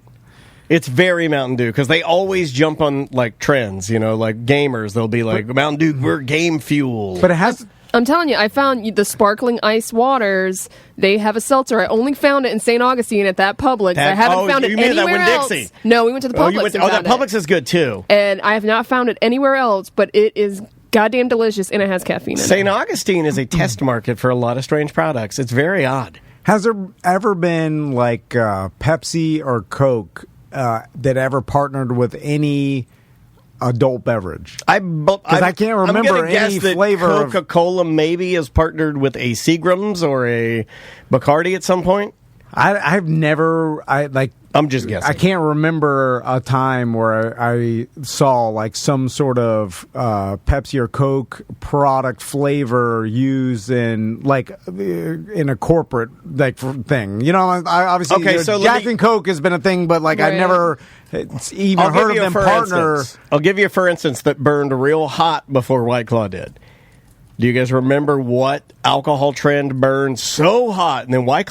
It's very Mountain Dew because they always jump on like trends. You know, like gamers, they'll be like Mountain Dew, we're game fuel. But it has. I'm telling you, I found the sparkling ice waters. They have a seltzer. I only found it in St. Augustine at that Publix. I haven't found it you mean that anywhere else. Winn-Dixie? No, we went to the Publix. that and found Publix it. is good too. And I have not found it anywhere else, but it is goddamn delicious, and it has caffeine in it. St. Augustine is a test market for a lot of strange products. It's very odd. Has there ever been like Pepsi or Coke that ever partnered with any adult beverage? I can't remember any flavor of- Coca-Cola maybe has partnered with a Seagram's or a Bacardi at some point. I've never. I'm just guessing. I can't remember a time where I saw like some sort of Pepsi or Coke product flavor used in a corporate thing. You know, I obviously Okay, so Jack and Coke has been a thing, but like I've Right. never even heard of them partner. I'll give you a for instance that burned real hot before White Claw did. Do you guys remember what alcohol trend burned so hot? And then White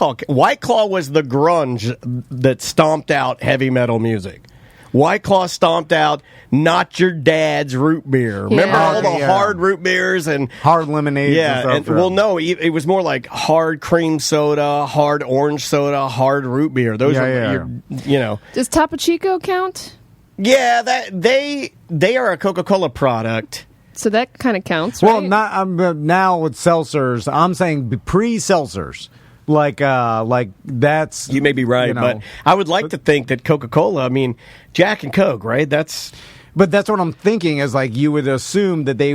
Claw was the grunge that stomped out heavy metal music. White Claw stomped out Not Your Dad's root beer. Remember all the hard root beers and hard lemonades? Yeah, and stuff, no, it was more like hard cream soda, hard orange soda, hard root beer. Those you know. Does Topo Chico count? Yeah, they are a Coca-Cola product. So that kind of counts, Well, right? not now with seltzers. I'm saying pre-seltzers. Like that's You may be right, you know. but I would like to think that Coca-Cola, I mean, Jack and Coke, right? But that's what I'm thinking is like you would assume that they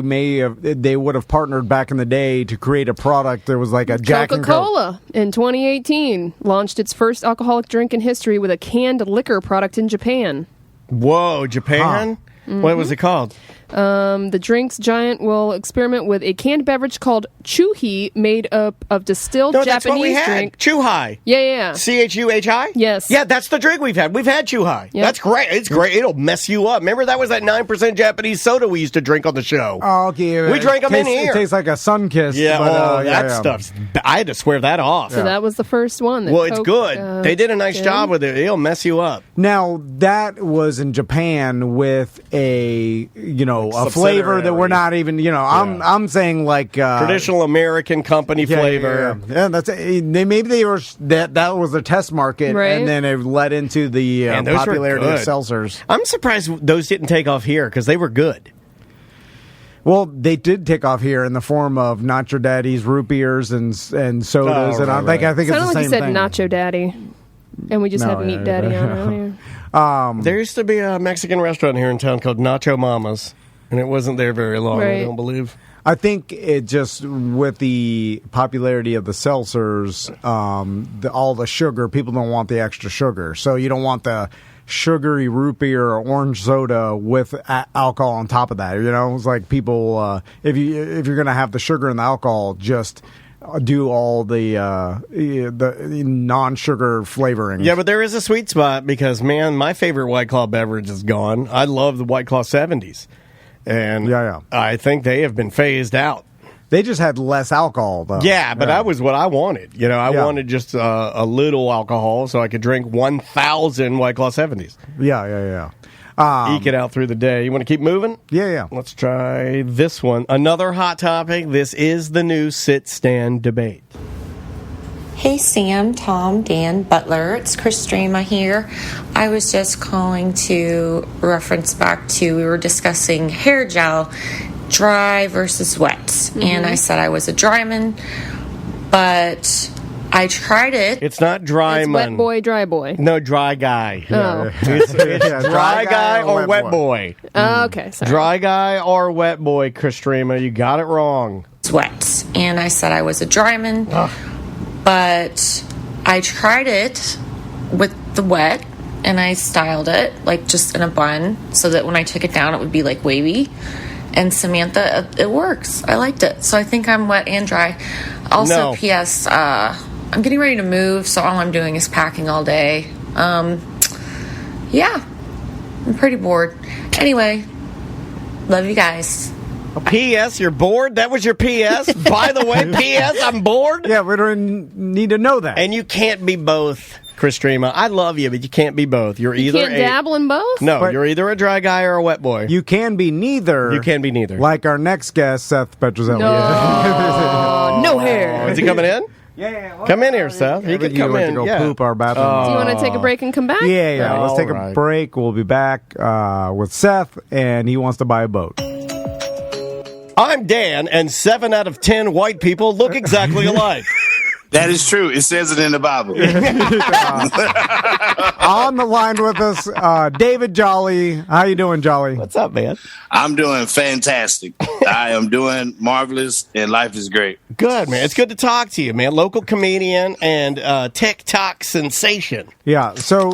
would have partnered back in the day to create a product that was like a Jack and Coke. Coca-Cola in 2018 launched its first alcoholic drink in history with a canned liquor product in Japan. Whoa, Japan? What was it called? The drinks giant will experiment with a canned beverage called Chuhi, made up of distilled No, that's what we Japanese had. drink. Chuhai. Yeah. Chuhi? Yes. Yeah, that's the drink we've had. We've had Chuhai. Yep. That's great. It's great. It'll mess you up. Remember that was that 9% Japanese soda we used to drink on the show? Oh, okay. We drank them in here. It tastes like a sun kiss. Yeah, but, that stuff's... I had to swear that off. So that was the first one. that Well, it's Coke, good. They did a nice did. job with it. It'll mess you up. Now that was in Japan with a a flavor that we're not even I'm saying like Traditional American company flavor. Yeah, that's maybe they were that was their test market, Right. and then it led into the Man, those were popularity of good. seltzers. I'm surprised those didn't take off here because they were good. Well, they did take off here in the form of Not Your Daddy's root beers and sodas, Oh, and right. I think it's Sounded the like same you said thing. Nacho Daddy, and we just No, had Meat yeah, Daddy yeah. on earlier. There used to be a Mexican restaurant here in town called Nacho Mama's, and it wasn't there very long, I Right. don't believe. I think it just with the popularity of the seltzers, all the sugar, people don't want the extra sugar, so you don't want the sugary root beer or orange soda with alcohol on top of that. You know, it's like people if you're gonna have the sugar and the alcohol, just do all the non-sugar flavoring. Yeah, but there is a sweet spot because, man, my favorite White Claw beverage is gone. I love the White Claw 70s. And I think they have been phased out. They just had less alcohol, though. Yeah, but that was what I wanted. You know, I wanted just a little alcohol so I could drink 1,000 White Claw 70s. Yeah. Eke it out through the day. You want to keep moving? Yeah. Let's try this one. Another hot topic. This is the new sit-stand debate. Hey Sam, Tom, Dan, Butler, it's Chris Strama here. I was just calling to reference back to, we were discussing hair gel, dry versus wet. And I said I was a dryman, but I tried it. It's not dry It's man. wet boy, dry boy. No, dry guy. Oh. It's dry guy or wet boy. Okay, sorry. Dry guy or wet boy, Christrema. You got it wrong. It's wet. And I said I was a dryman. But I tried it with the wet, and I styled it, like, just in a bun, so that when I took it down, it would be, like, wavy. And Samantha, it works. I liked it. So I think I'm wet and dry. Also, P.S., I'm getting ready to move, so all I'm doing is packing all day. Yeah. I'm pretty bored. Anyway, love you guys. P.S. You're bored? That was your P.S.? By the way, P.S. I'm bored? Yeah, we don't need to know that. And you can't be both, Christrema. I love you, but you can't be both. You're You either can't dabble in both? No, But- you're either a dry guy or a wet boy. You can be neither. You can be neither. Like our next guest, Seth Petrozelli. No. No hair. Is he coming in? Yeah. Come in here, Seth. He can come went in. to go Yeah. poop our bathroom. Do you want to take a break and come back? Yeah. Let's take a Alright. break. We'll be back with Seth, and he wants to buy a boat. I'm Dan, and 7 out of 10 white people look exactly alike. That is true. It says it in the Bible. On the line with us, David Jolly. How you doing, Jolly? What's up, man? I'm doing fantastic. I am doing marvelous, and life is great. Good, man. It's good to talk to you, man. Local comedian and TikTok sensation. Yeah. So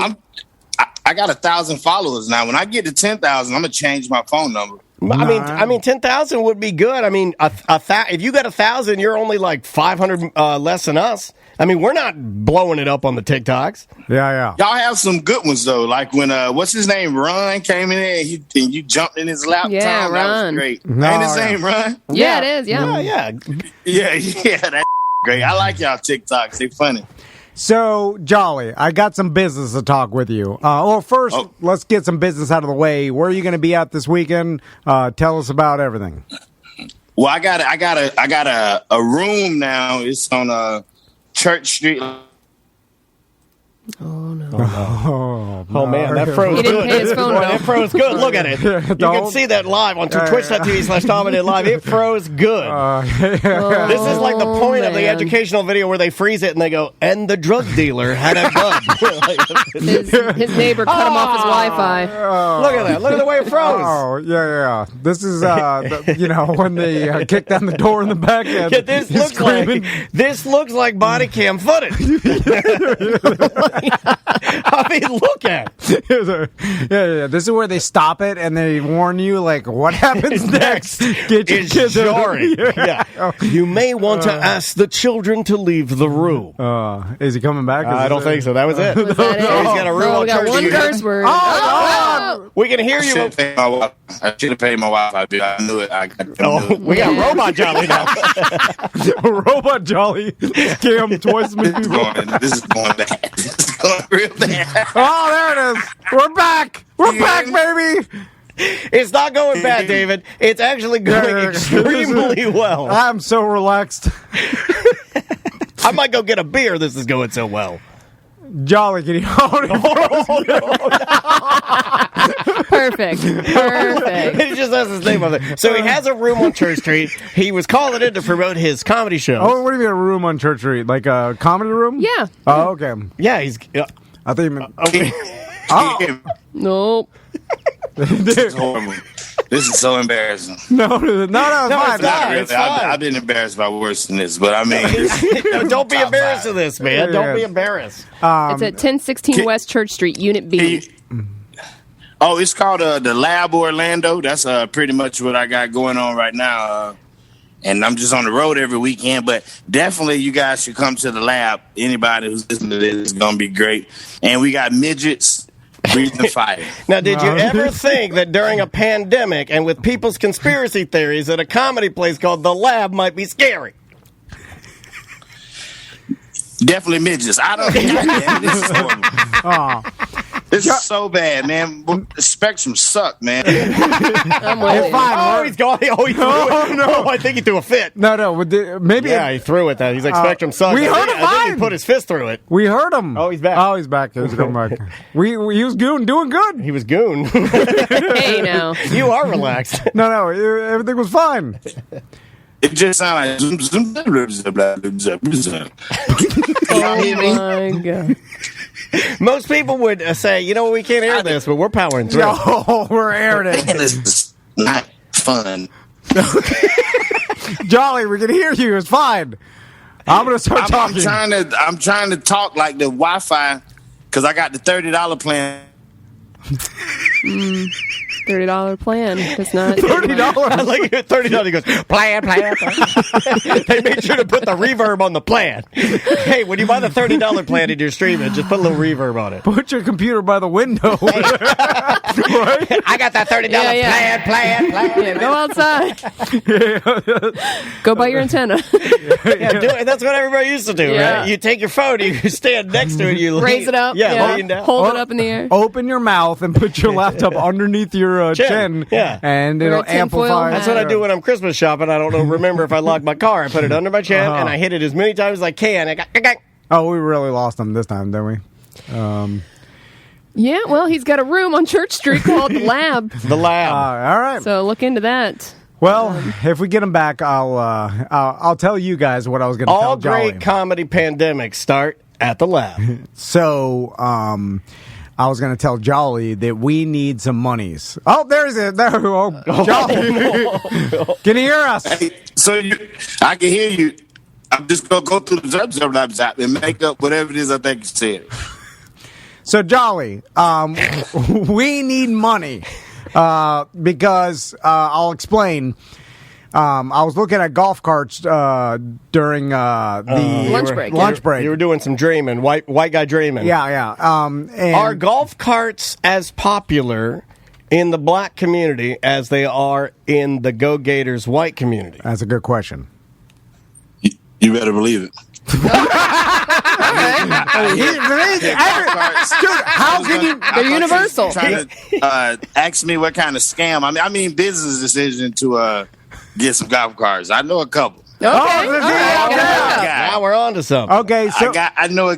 I got 1,000 followers now. When I get to 10,000, I'm gonna change my phone number. I mean, 10,000 would be good. I mean, if you got 1,000, you're only like 500 less than us. I mean, we're not blowing it up on the TikToks. yeah. Y'all have some good ones though. Like when what's his name, Ron came in there and you jumped in his lap. Yeah, Tom, that Ron. was great. No, Ain't his yeah. name Ron? Yeah, it is. Yeah. Yeah. Yeah, that's great. I like y'all TikToks. They funny. So, Jolly, I got some business to talk with you. First, let's get some business out of the way. Where are you going to be at this weekend? Tell us about everything. Well, I got a room now. It's on Church Street. Oh man, that froze He didn't good. pay his phone Boy, bill. that froze good. Look at it. You can see that live on twitch.tv/Dominant Live. It froze good. This is like the point of the man. educational video where they freeze it and they go, and the drug dealer had a gun. His neighbor cut him off his Wi-Fi. Look at that. Look at the way it froze. Oh, yeah. This is, when they kick down the door in the back end. Yeah, this looks like body cam footage. I mean, look at it. Yeah. This is where they stop it and they warn you, like, what happens next? Get your It's kids out. jarring. Yeah. You may want to ask the children to leave the room. Is he coming back? I don't think so. That was it. Was that it? He's got a room Oh, on we got Church one Street. curse word. Oh, We can hear I you. should have paid my Wi-Fi bill. I knew it. I knew it. We got Robot Jolly now. Robot Jolly scammed twice many people. This is going bad. This is going real bad. Oh, there it is. We're back. We're back, baby. It's not going bad, David. It's actually going extremely well. I'm so relaxed. I might go get a beer. This is going so well. Jolly, can you hold it? Perfect. He just has his name on it. So he has a room on Church Street. He was calling in to promote his comedy show. Oh, what do you mean a room on Church Street? Like a comedy room? Yeah. Oh, okay. Yeah, he's. I think you meant... Oh. Nope. This is horrible. This is so embarrassing. No, it's fine. Not really. It's fine. I've been embarrassed by worse than this, but I mean, Don't be embarrassed of this, man. Don't be Yeah. embarrassed. It's at 1016 West Church Street, Unit B. Oh, it's called the Lab Orlando. That's pretty much what I got going on right now. And I'm just on the road every weekend, but definitely you guys should come to the lab. Anybody who's listening to this is going to be great. And we got midgets breathing fire. Now, did you ever think that during a pandemic and with people's conspiracy theories that a comedy place called The Lab might be scary? Definitely midgets. I don't know. This is horrible. This is so bad, man. The Spectrum suck, man. I'm with you. Oh, he's gone. Oh, he threw it. No, I think he threw a fit. No, maybe... Yeah, he threw it. He's like, Spectrum sucks. we heard I him think he fine. put his fist through it. We heard him. Oh, he's back. Oh, he's back. He's coming back. He was doing good. He was goon. Hey, now. You are relaxed. No, everything was fine. It just sounds like zoom, zoom. Oh my god! Most people would say, you know, we can't air this, but we're powering through. No, we're airing it. Man, this is not fun. Jolly, we can hear you. It's fine. I'm going to start talking. I'm trying to talk like the Wi-Fi because I got the $30 plan. $30 plan does not. $30. I like it. $30. He goes plan. They made sure to put the reverb on the plan. Hey, when you buy the $30 plan and you're streaming, just put a little reverb on it. Put your computer by the window. Right? I got that $30 plan. Yeah, go outside. Go buy your antenna. That's what everybody used to do, right? You take your phone, you stand next to it, you raise it up, lean down. Hold it up in the air. Open your mouth and put your laptop underneath your chin. Yeah. And it'll amplify. That's what I do when I'm Christmas shopping. I don't remember if I locked my car. I put it under my chin and I hit it as many times as I can. Oh, we really lost them this time, didn't we? Yeah, well, he's got a room on Church Street called The Lab. The Lab. All right. So look into that. Well, if we get him back, I'll tell you guys what I was going to tell All Jolly. great comedy pandemics start at the Lab. So, I was going to tell Jolly that we need some monies. Oh, there's it. There. Oh, Jolly. No. Can you hear us? Hey, I can hear you. I'm just going to go through the zap and make up whatever it is I think you said. So, Jolly, we need money because I'll explain. I was looking at golf carts during the lunch break. You were doing some dreaming, white guy dreaming. Yeah. And are golf carts as popular in the black community as they are in the Go Gators white community? That's a good question. You better believe it. How can you? They're universal. Trying to ask me what kind of scam. I mean business decision to get some golf carts. I know a couple. Okay. Now we're on to something. Okay, so I know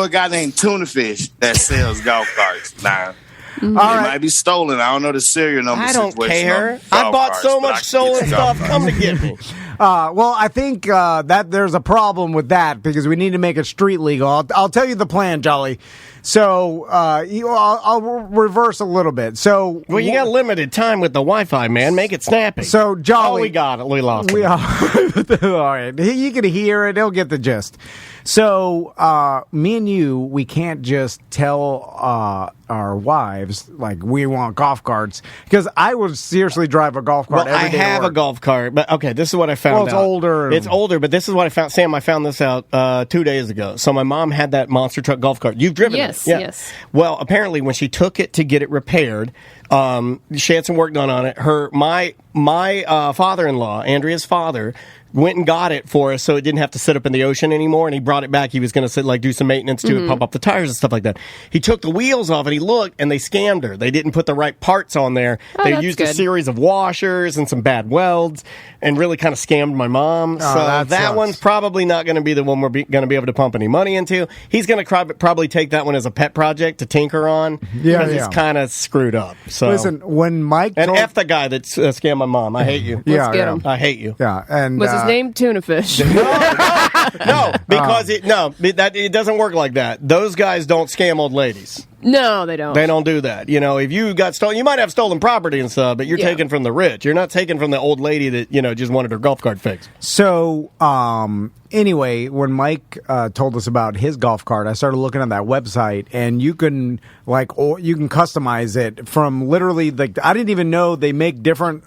a guy named Tuna Fish that sells golf carts. Now, it might be stolen. I don't know the serial number. I don't situation care. on golf I bought carts, so but I much can get stolen some stuff. golf Come to carts. get me. well, I think that there's a problem with that because we need to make it street legal. I'll tell you the plan, Jolly. So I'll reverse a little bit. So you got limited time with the Wi-Fi, man. Make it snappy. So Jolly, we got it. We lost we it. all right. You can hear it. He'll get the gist. So me and you, we can't just tell our wives like we want golf carts because I would seriously drive a golf cart. Well, every I day to have a work. golf cart, but okay, this is what I found out. Well, it's older. It's older, but this is what I found. Sam, I found this out 2 days ago. So my mom had that monster truck golf cart. You've driven Yes, it? Yeah. yes. Well, apparently when she took it to get it repaired, she had some work done on it. My father-in-law, Andrea's father, went and got it for us so it didn't have to sit up in the ocean anymore, and he brought it back. He was going to do some maintenance to it, pump up the tires and stuff like that. He took the wheels off and he looked, and they scammed her. They didn't put the right parts on there. They that's used a good. series of washers and some bad welds and really kind of scammed my mom. So that that sucks. one's probably not going to be the one we're going to be able to pump any money into. He's going to probably take that one as a pet project to tinker on because he's kind of screwed up. So Listen, when Mike and told, F the guy that scammed my mom. I hate you. Let's get him. I hate you. Yeah, and Was his name Tuna Fish? No, because it doesn't work like that. Those guys don't scam old ladies. No, they don't. They don't do that. You know, if you got stolen, you might have stolen property and stuff, but you're taking from the rich. You're not taking from the old lady that just wanted her golf cart fixed. So, anyway, when Mike told us about his golf cart, I started looking at that website, and you can you can customize it from literally I didn't even know they make different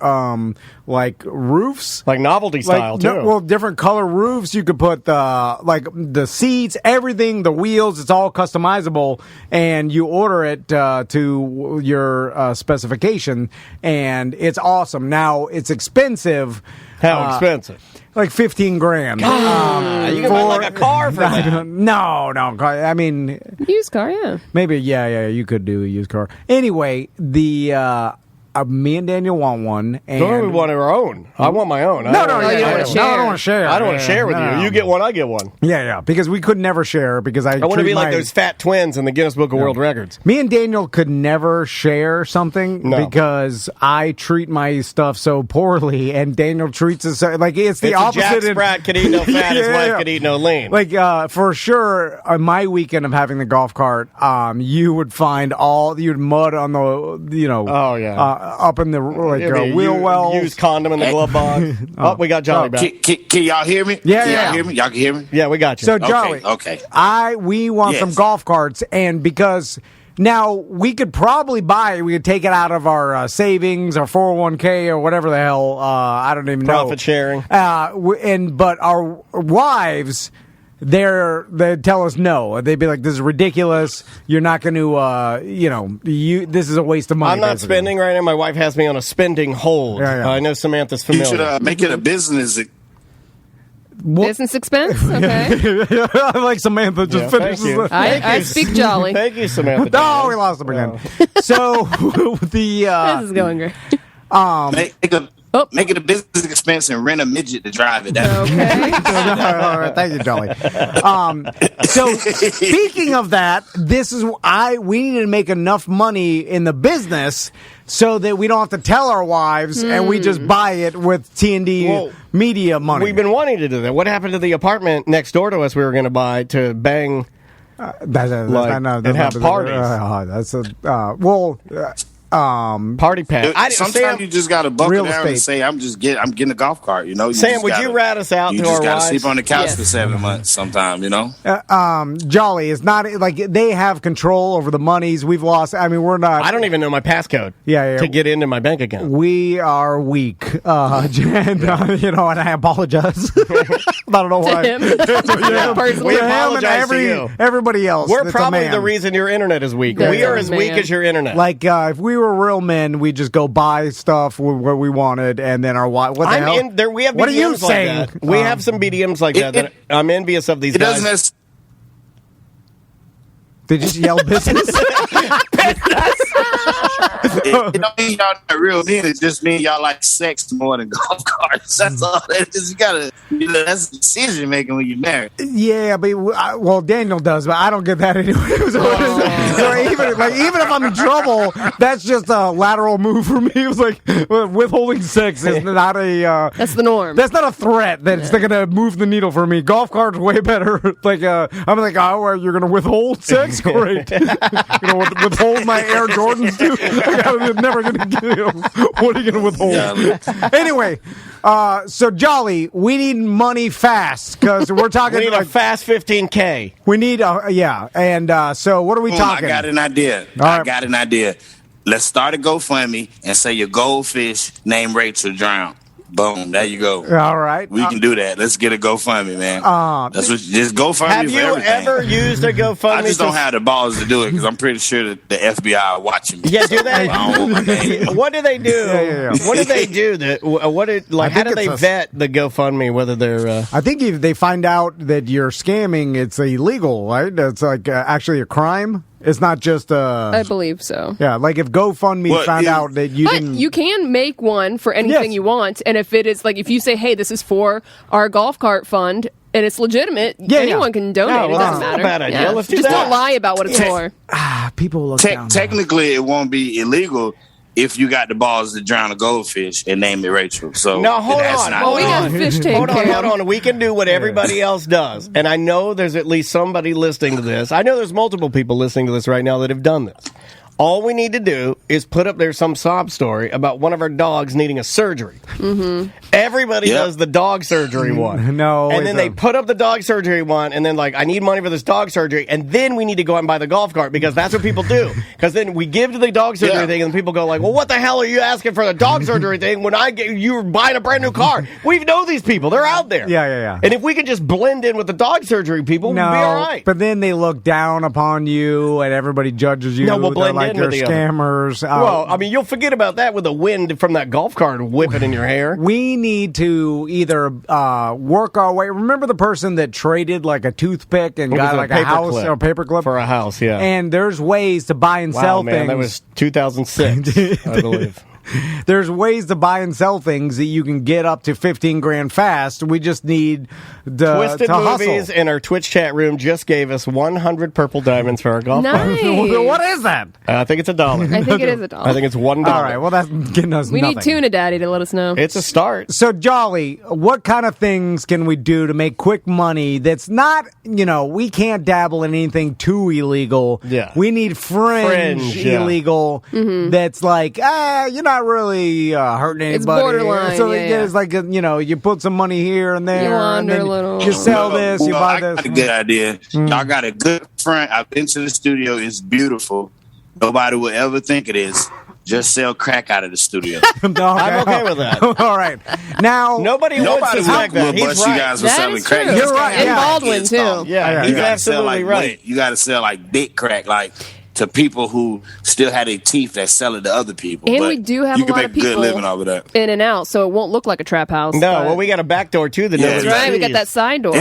roofs, like novelty style too. Different color roofs. You could put the seats, everything, the wheels. It's all customizable, and you order it to your specification, and it's awesome. Now it's expensive. How expensive? Like $15,000. You can buy like a car for that. No. I mean, Used car, yeah. maybe, yeah. You could do a used car. Anyway, Me and Daniel want one. And we want our own. I want my own. you don't want to share. I don't want to share. I don't want to share with you. You get one, I get one. Yeah, because we could never share because I want to be like those fat twins in the Guinness Book of World Records. Me and Daniel could never share something because I treat my stuff so poorly, and Daniel treats us like it's the opposite. Jack Sprat could eat no fat, his wife could eat no lean. Like for sure, on my weekend of having the golf cart, you would find you'd mud on the up in the wheel wells. Used condom in the glove box. We got Jolly back. Can y'all hear me? Yeah, Can y'all hear me? Y'all can hear me? Yeah, we got you. So Jolly, okay. We want some golf carts, and because now we could probably we could take it out of our savings, our 401k, or whatever the hell. I don't even know. Profit sharing. But our wives, they tell us no. They'd be like, "This is ridiculous. You're not going to, this is a waste of money." I'm not spending right now. My wife has me on a spending hold. Yeah. I know Samantha's familiar. You should make it a business. Business expense? Okay. I like Samantha just finishes it. I speak Jolly. Thank you, Samantha. No, we lost him again. So this is going great. Make it a business expense and rent a midget to drive it. Okay. All right, thank you, Jolly. So speaking of that, we need to make enough money in the business so that we don't have to tell our wives and we just buy it with T&D media money. We've been wanting to do that. What happened to the apartment next door to us we were going to buy to bang and have parties? Party pack. Sometimes you just got to buckle down and say, I'm getting a golf cart. Sam, would you rat us out to our wives? You just got to sleep on the couch for 7 months sometime, Jolly is not like they have control over the monies we've lost. I mean, we're not. I don't even know my passcode. To get into my bank account. We are weak, and I apologize. I don't know why. To him. We apologize to you. Everybody else. We're probably the reason your internet is weak. We are as weak as your internet. Like if we were real men, we just go buy stuff what we wanted, and then our wife. What the hell? We have BDMs what are you like saying? That. We have some BDMs like that I'm envious of these guys. Did you just yell business? It don't mean y'all not real men. It just mean y'all like sex more than golf carts. That's all that is. You gotta, that's decision making when you're married. Yeah, but Daniel does, but I don't get that anyway. So even if I'm in trouble, that's just a lateral move for me. It was like withholding sex is not a. That's the norm. That's not a threat. That's going to move the needle for me. Golf cart's way better. I'm like, you're going to withhold sex? Great. Withhold my Air Jordans too. I'm never going to give you. What are you going to withhold? Yeah. Anyway, so Jolly, we need money fast because we're talking. We need a fast 15K. We need and so what are we talking? I got an idea. Got an idea. Let's start a GoFundMe and say your goldfish named Rachel drowned. Boom, there you go. All right. We can do that. Let's get a GoFundMe, man. That's what just GoFundMe. Have you for everything. ever used a GoFundMe? I just don't have the balls to do it because I'm pretty sure that the FBI are watching me. Yeah, do they? What do they do? Yeah. What do they do? How do they vet the GoFundMe? Whether they're I think if they find out that you're scamming, it's illegal, right? It's like actually a crime. It's not just I believe so. Yeah, like if GoFundMe found out that you didn't. You can make one for anything you want, and if it is if you say, "Hey, this is for our golf cart fund," and it's legitimate, anyone can donate. It doesn't matter. Not a bad idea. Let's do just that. don't lie about what it's for. People look down. Technically, it won't be illegal if you got the balls to drown a goldfish and name it Rachel. So no, hold on. Well, we got fish taken care of. Hold on. We can do what everybody else does. And I know there's at least somebody listening to this. I know there's multiple people listening to this right now that have done this. All we need to do is put up there some sob story about one of our dogs needing a surgery. Mm-hmm. Everybody does the dog surgery one. No. And then they put up the dog surgery one, and then I need money for this dog surgery, and then we need to go out and buy the golf cart because that's what people do. Because then we give to the dog surgery thing, and people go well, what the hell are you asking for the dog surgery thing when you were buying a brand new car? We know these people. They're out there. Yeah. And if we could just blend in with the dog surgery people, we'd be all right. But then they look down upon you, and everybody judges you. No, we'll blend in you're with the scammers. Well, I mean, you'll forget about that with the wind from that golf cart whipping in your hair. We need to either work our way. Remember the person that traded a toothpick and got a house or a paperclip for a house? Yeah. And there's ways to buy and sell things. That was 2006, I believe. There's ways to buy and sell things that you can get up to 15 grand fast. We just need Twisted to Movies hustle. in our Twitch chat room just gave us 100 purple diamonds for our golf Nice. club. What is that? I think it's $1. I think it is $1. I think it's $1. All right, well, that's getting us We nothing. need Tuna Daddy to let us know. It's a start. So, Jolly, what kind of things can we do to make quick money that's not, we can't dabble in anything too illegal. Yeah. We need fringe yeah. illegal that's like, you're not really hurting anybody. It's borderline, So yeah. it's like, you put some money here and there. You and wander then a little. You sell this, you buy I this. got a good idea. Y'all got a good front. I've been to the studio. It's beautiful. Nobody would ever think it is. Just sell crack out of the studio. I'm okay with that. All right. Now, Nobody would Nobody suspect that. would He's bust right. you guys for That selling is crack. true. You're right, And yeah. Baldwin, too. Yeah, You he's gotta sell absolutely like right. You got to sell like big crack, like to people who still had their teeth that sell it to other people. And But we do have you a can lot make of a good people living off of that. in and out, so it won't look like a trap house. No, but- well, we got a back door, too. That Yeah, That's nobody right. We got sees. that side door.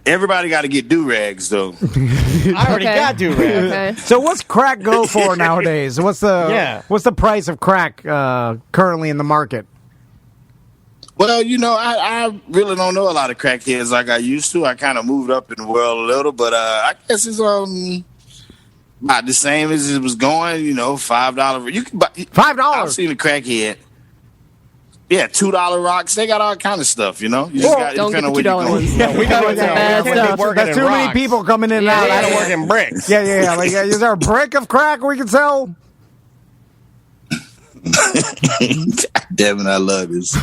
Everybody got to get do rags though. I already Okay. got do-rags. Okay. So what's crack go for nowadays? What's the price of crack currently in the market? Well, I really don't know a lot of crackheads like I used to. I kind of moved up in the world a little, but I guess it's about the same as it was going. $5. You can buy $5. I've seen a crackhead. Yeah, $2 rocks. They got all kind of stuff. You just got Don't get depend the on where $2 you ones. go. We got Bad stuff. That's too many people coming in and out. Yeah, I yeah, don't yeah. work in bricks. Yeah. Like, is there a brick of crack we can sell? Damn it, I love this.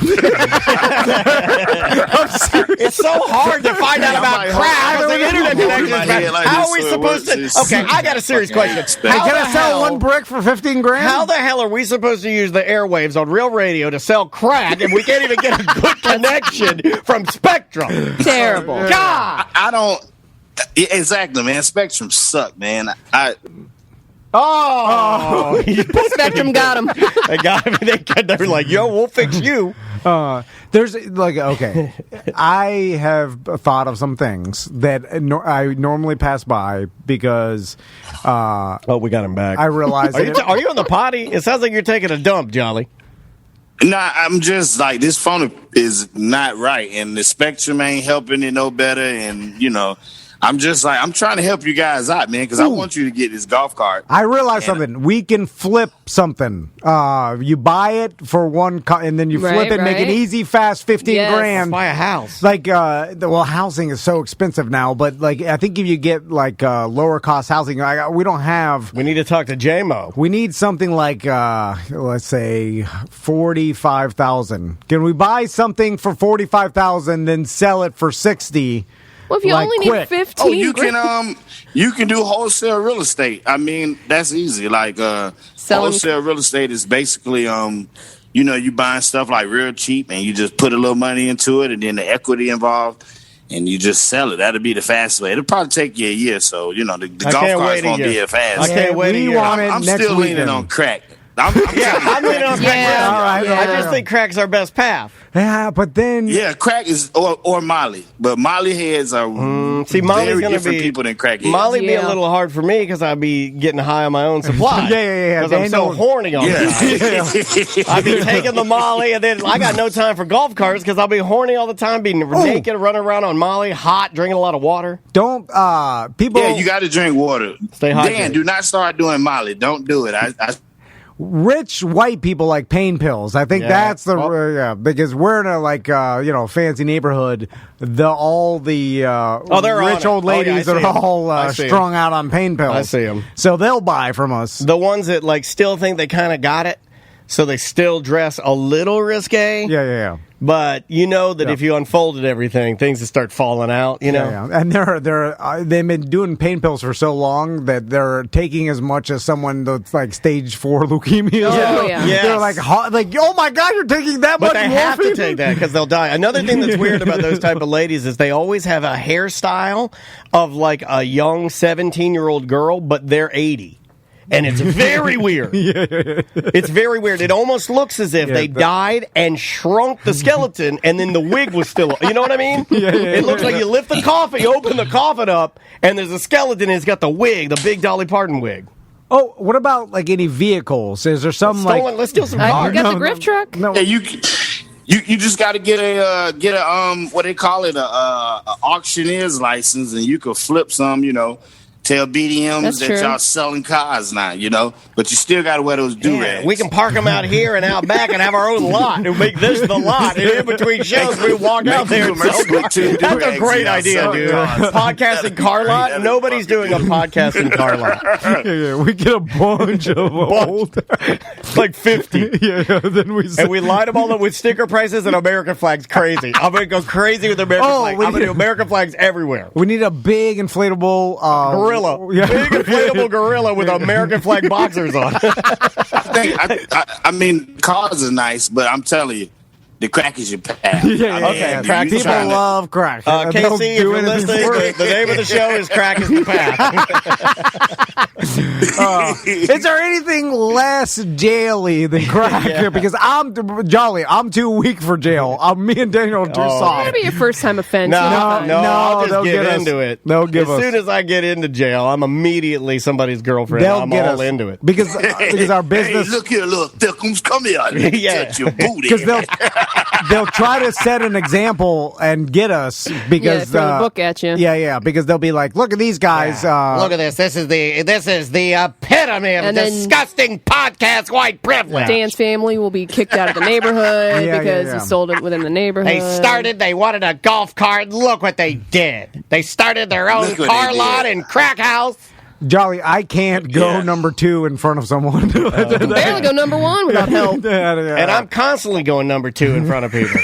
It's so hard to find out about crack. The internet connection. How are we supposed to? Okay, I got a serious question. How Can the I sell hell- one brick for 15 grand? How the hell are we supposed to use the airwaves on real radio to sell crack if we can't even get a good connection from Spectrum? Terrible. God! I don't. Exactly, man. Spectrum suck, man. Oh! Spectrum got him. They got me. They're like, yo, we'll fix you. There's okay. I have thought of some things that I normally pass by because Oh, we got him back. I realize Are you on the potty? It sounds like you're taking a dump, Jolly. Nah, I'm just like, this phone is not right, and the Spectrum ain't helping it no better, and I'm just like, I'm trying to help you guys out, man, because I want you to get this golf cart. I realized something. We can flip something. You buy it for one, and then you flip it, make it easy, fast, 15 Yes. grand. Buy a house. Like, housing is so expensive now, but like, I think if you get like lower cost housing, we don't have. We need to talk to J-Mo. We need something like, let's say, 45,000. Can we buy something for 45,000, then sell it for 60? Well, if you Like, only quick. need 15 You grand. can do wholesale real estate. I mean, that's easy. Like Selling- wholesale real estate is basically you buying stuff like real cheap, and you just put a little money into it, and then the equity involved, and you just sell it. That'll be the fast way. It'll probably take you a year, so the golf carts won't be as fast. I can't wait a we year. want it I'm next still leaning weekend. on crack. I'm I'm leaning on crack. Yeah, All right, I just think crack's our best path. Yeah, but then Yeah, crack is or Molly, but Molly heads are See, Molly's very gonna different be people than crack heads. Molly be a Yeah. little hard for me because I'd be getting high on my own supply. Yeah. Because I'm so Daniel- horny all the time. I'd be taking the Molly, and then I got no time for golf carts because I'll be horny all the time, being naked, running around on Molly, hot, drinking a lot of water. don't people. Yeah, you got to drink water. Stay hydrated. Dan, do not start doing Molly. Don't do it. I Rich white people like pain pills. I think Yeah. that's the because we're in a fancy neighborhood. All the they're on rich it. old Oh, yeah, I ladies see are 'em. all I see 'em. strung out on pain pills. I see 'em. So they'll buy from us. The ones that still think they kind of got it, so they still dress a little risque. Yeah. But that if you unfolded everything, things would start falling out. Yeah. And they've been doing pain pills for so long that they're taking as much as someone that's like stage 4 leukemia. Oh, yeah. Yes. They're like, oh my God, you're taking that But much they morphine? have to take that because they'll die. Another thing that's weird about those type of ladies is they always have a hairstyle of like a young 17-year-old girl, but they're 80. And it's very weird. It's very weird. It almost looks as if they died and shrunk the skeleton, and then the wig was still. You know what I mean? It looks like you lift the coffin, you open the coffin up, and there's a skeleton, and it's got the wig, the big Dolly Parton wig. Oh, what about like any vehicles? Is there some Stolen. Let's steal some You cars. got the griff truck? No. Yeah, you just got to get a what they call it, a auctioneer's license, and you could flip some, tell BDMs That's that true. y'all selling cars now, but you still got to wear those do-rags. We can park them out here and out back and have our own lot and make this the lot. And in between shows, we walk out there and sell cars. That's a great idea, dude. Podcasting car lot? Nobody's doing a podcasting car lot. Yeah, we get a bunch of old. Like 50. Then And we line them all up with sticker prices and American flags. Crazy. I'm going to go crazy with American flags. I'm going to do American flags everywhere. We need a big inflatable Gorilla. Yeah. Big inflatable gorilla with American flag boxers on. I mean, cars are nice, but I'm telling you, the crack is your path. Okay, crack is people your path. love crack. KC, if you're listening, the name of the show is Crack is the Path. Is there anything less jaily than crack? Because I'm Jolly. I'm too weak for jail. Me and Daniel are too It's soft. gonna be your first time offense. No, You'll be fine. I'll just they'll get get us. into it. They'll give as us. soon as I get into jail, I'm immediately somebody's girlfriend. They'll I'm get all us into it. because our business. Hey, look here, little thickums, come here. Yeah. Touch your booty. Because they'll try to set an example and get us because throw the book at you. Yeah, because they'll be like, look at these guys. Look at this. This is the epitome of And then- disgusting podcast white privilege. Dan's family will be kicked out of the neighborhood Yeah, because yeah. he sold it within the neighborhood. They wanted a golf cart. Look what they did. They started their own Look what car they lot did. and crack house. Jolly, I can't go Yeah. number 2 in front of someone. Barely go number 1 without help. And I'm constantly going number 2 in front of people.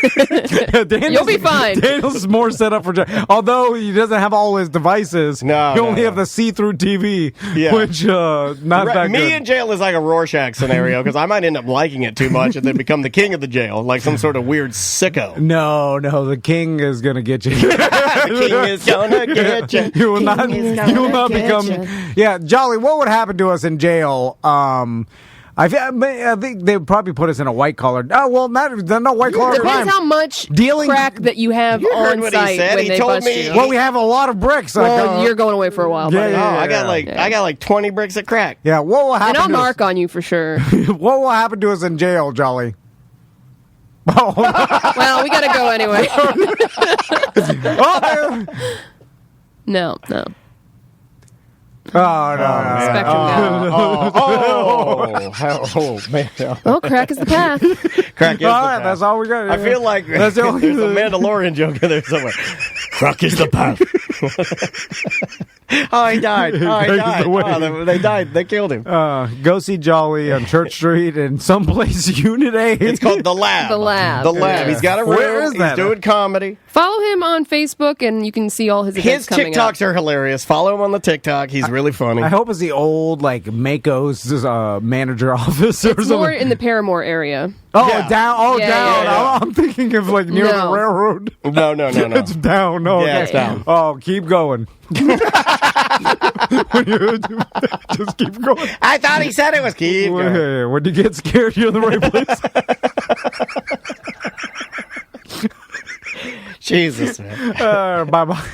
You'll be fine. Daniel's more set up for although he doesn't have all his devices. No, he no, only no. have the see-through TV, Yeah. which not that Me good. in jail is like a Rorschach scenario because I might end up liking it too much and then become the king of the jail, like some sort of weird sicko. No, the king is gonna get you. The king is gonna get you. You will not. You will not become. Yeah, Jolly. What would happen to us in jail? I think they would probably put us in a white collar. Oh well, there's no white collar crime. Depends how much Dealing- crack that you have You heard on what he site said. when He they told bust me- you. Well, we have a lot of bricks. Well, you're going away for a while. Yeah, buddy. yeah, Oh, I got like 20 bricks of crack. Yeah, what will And happen? I'll to us? mark on you for sure. What will happen to us in jail, Jolly? Oh, Well, we gotta go anyway. oh, No. no. Spectrum now. Oh, man. Oh, crack is the path. Crack is All the right, path. that's all we got. I feel like That's the only- there's a Mandalorian joke in there somewhere. Crack is the path. Oh, he died. the way. Oh, they died. They killed him. Go see Jolly on Church Street in someplace Unit A. It's called The Lab. The Lab. The Lab. He's got a room. Where is that? He's doing comedy. Follow him on Facebook, and you can see all his events His coming up. TikToks are hilarious. Follow him on the TikTok. He's really funny. I hope it's the old like Mako's manager office or It's something. more in the Paramore area. Oh, Yeah. down. Oh, Yeah, down. yeah. I'm thinking of like near No. the railroad. No. It's down. Oh, Yeah, okay. it's down. Oh, keep going. Just keep going. I thought he said it was keep going. When you get scared, you're in the right place. Jesus, man. Bye bye.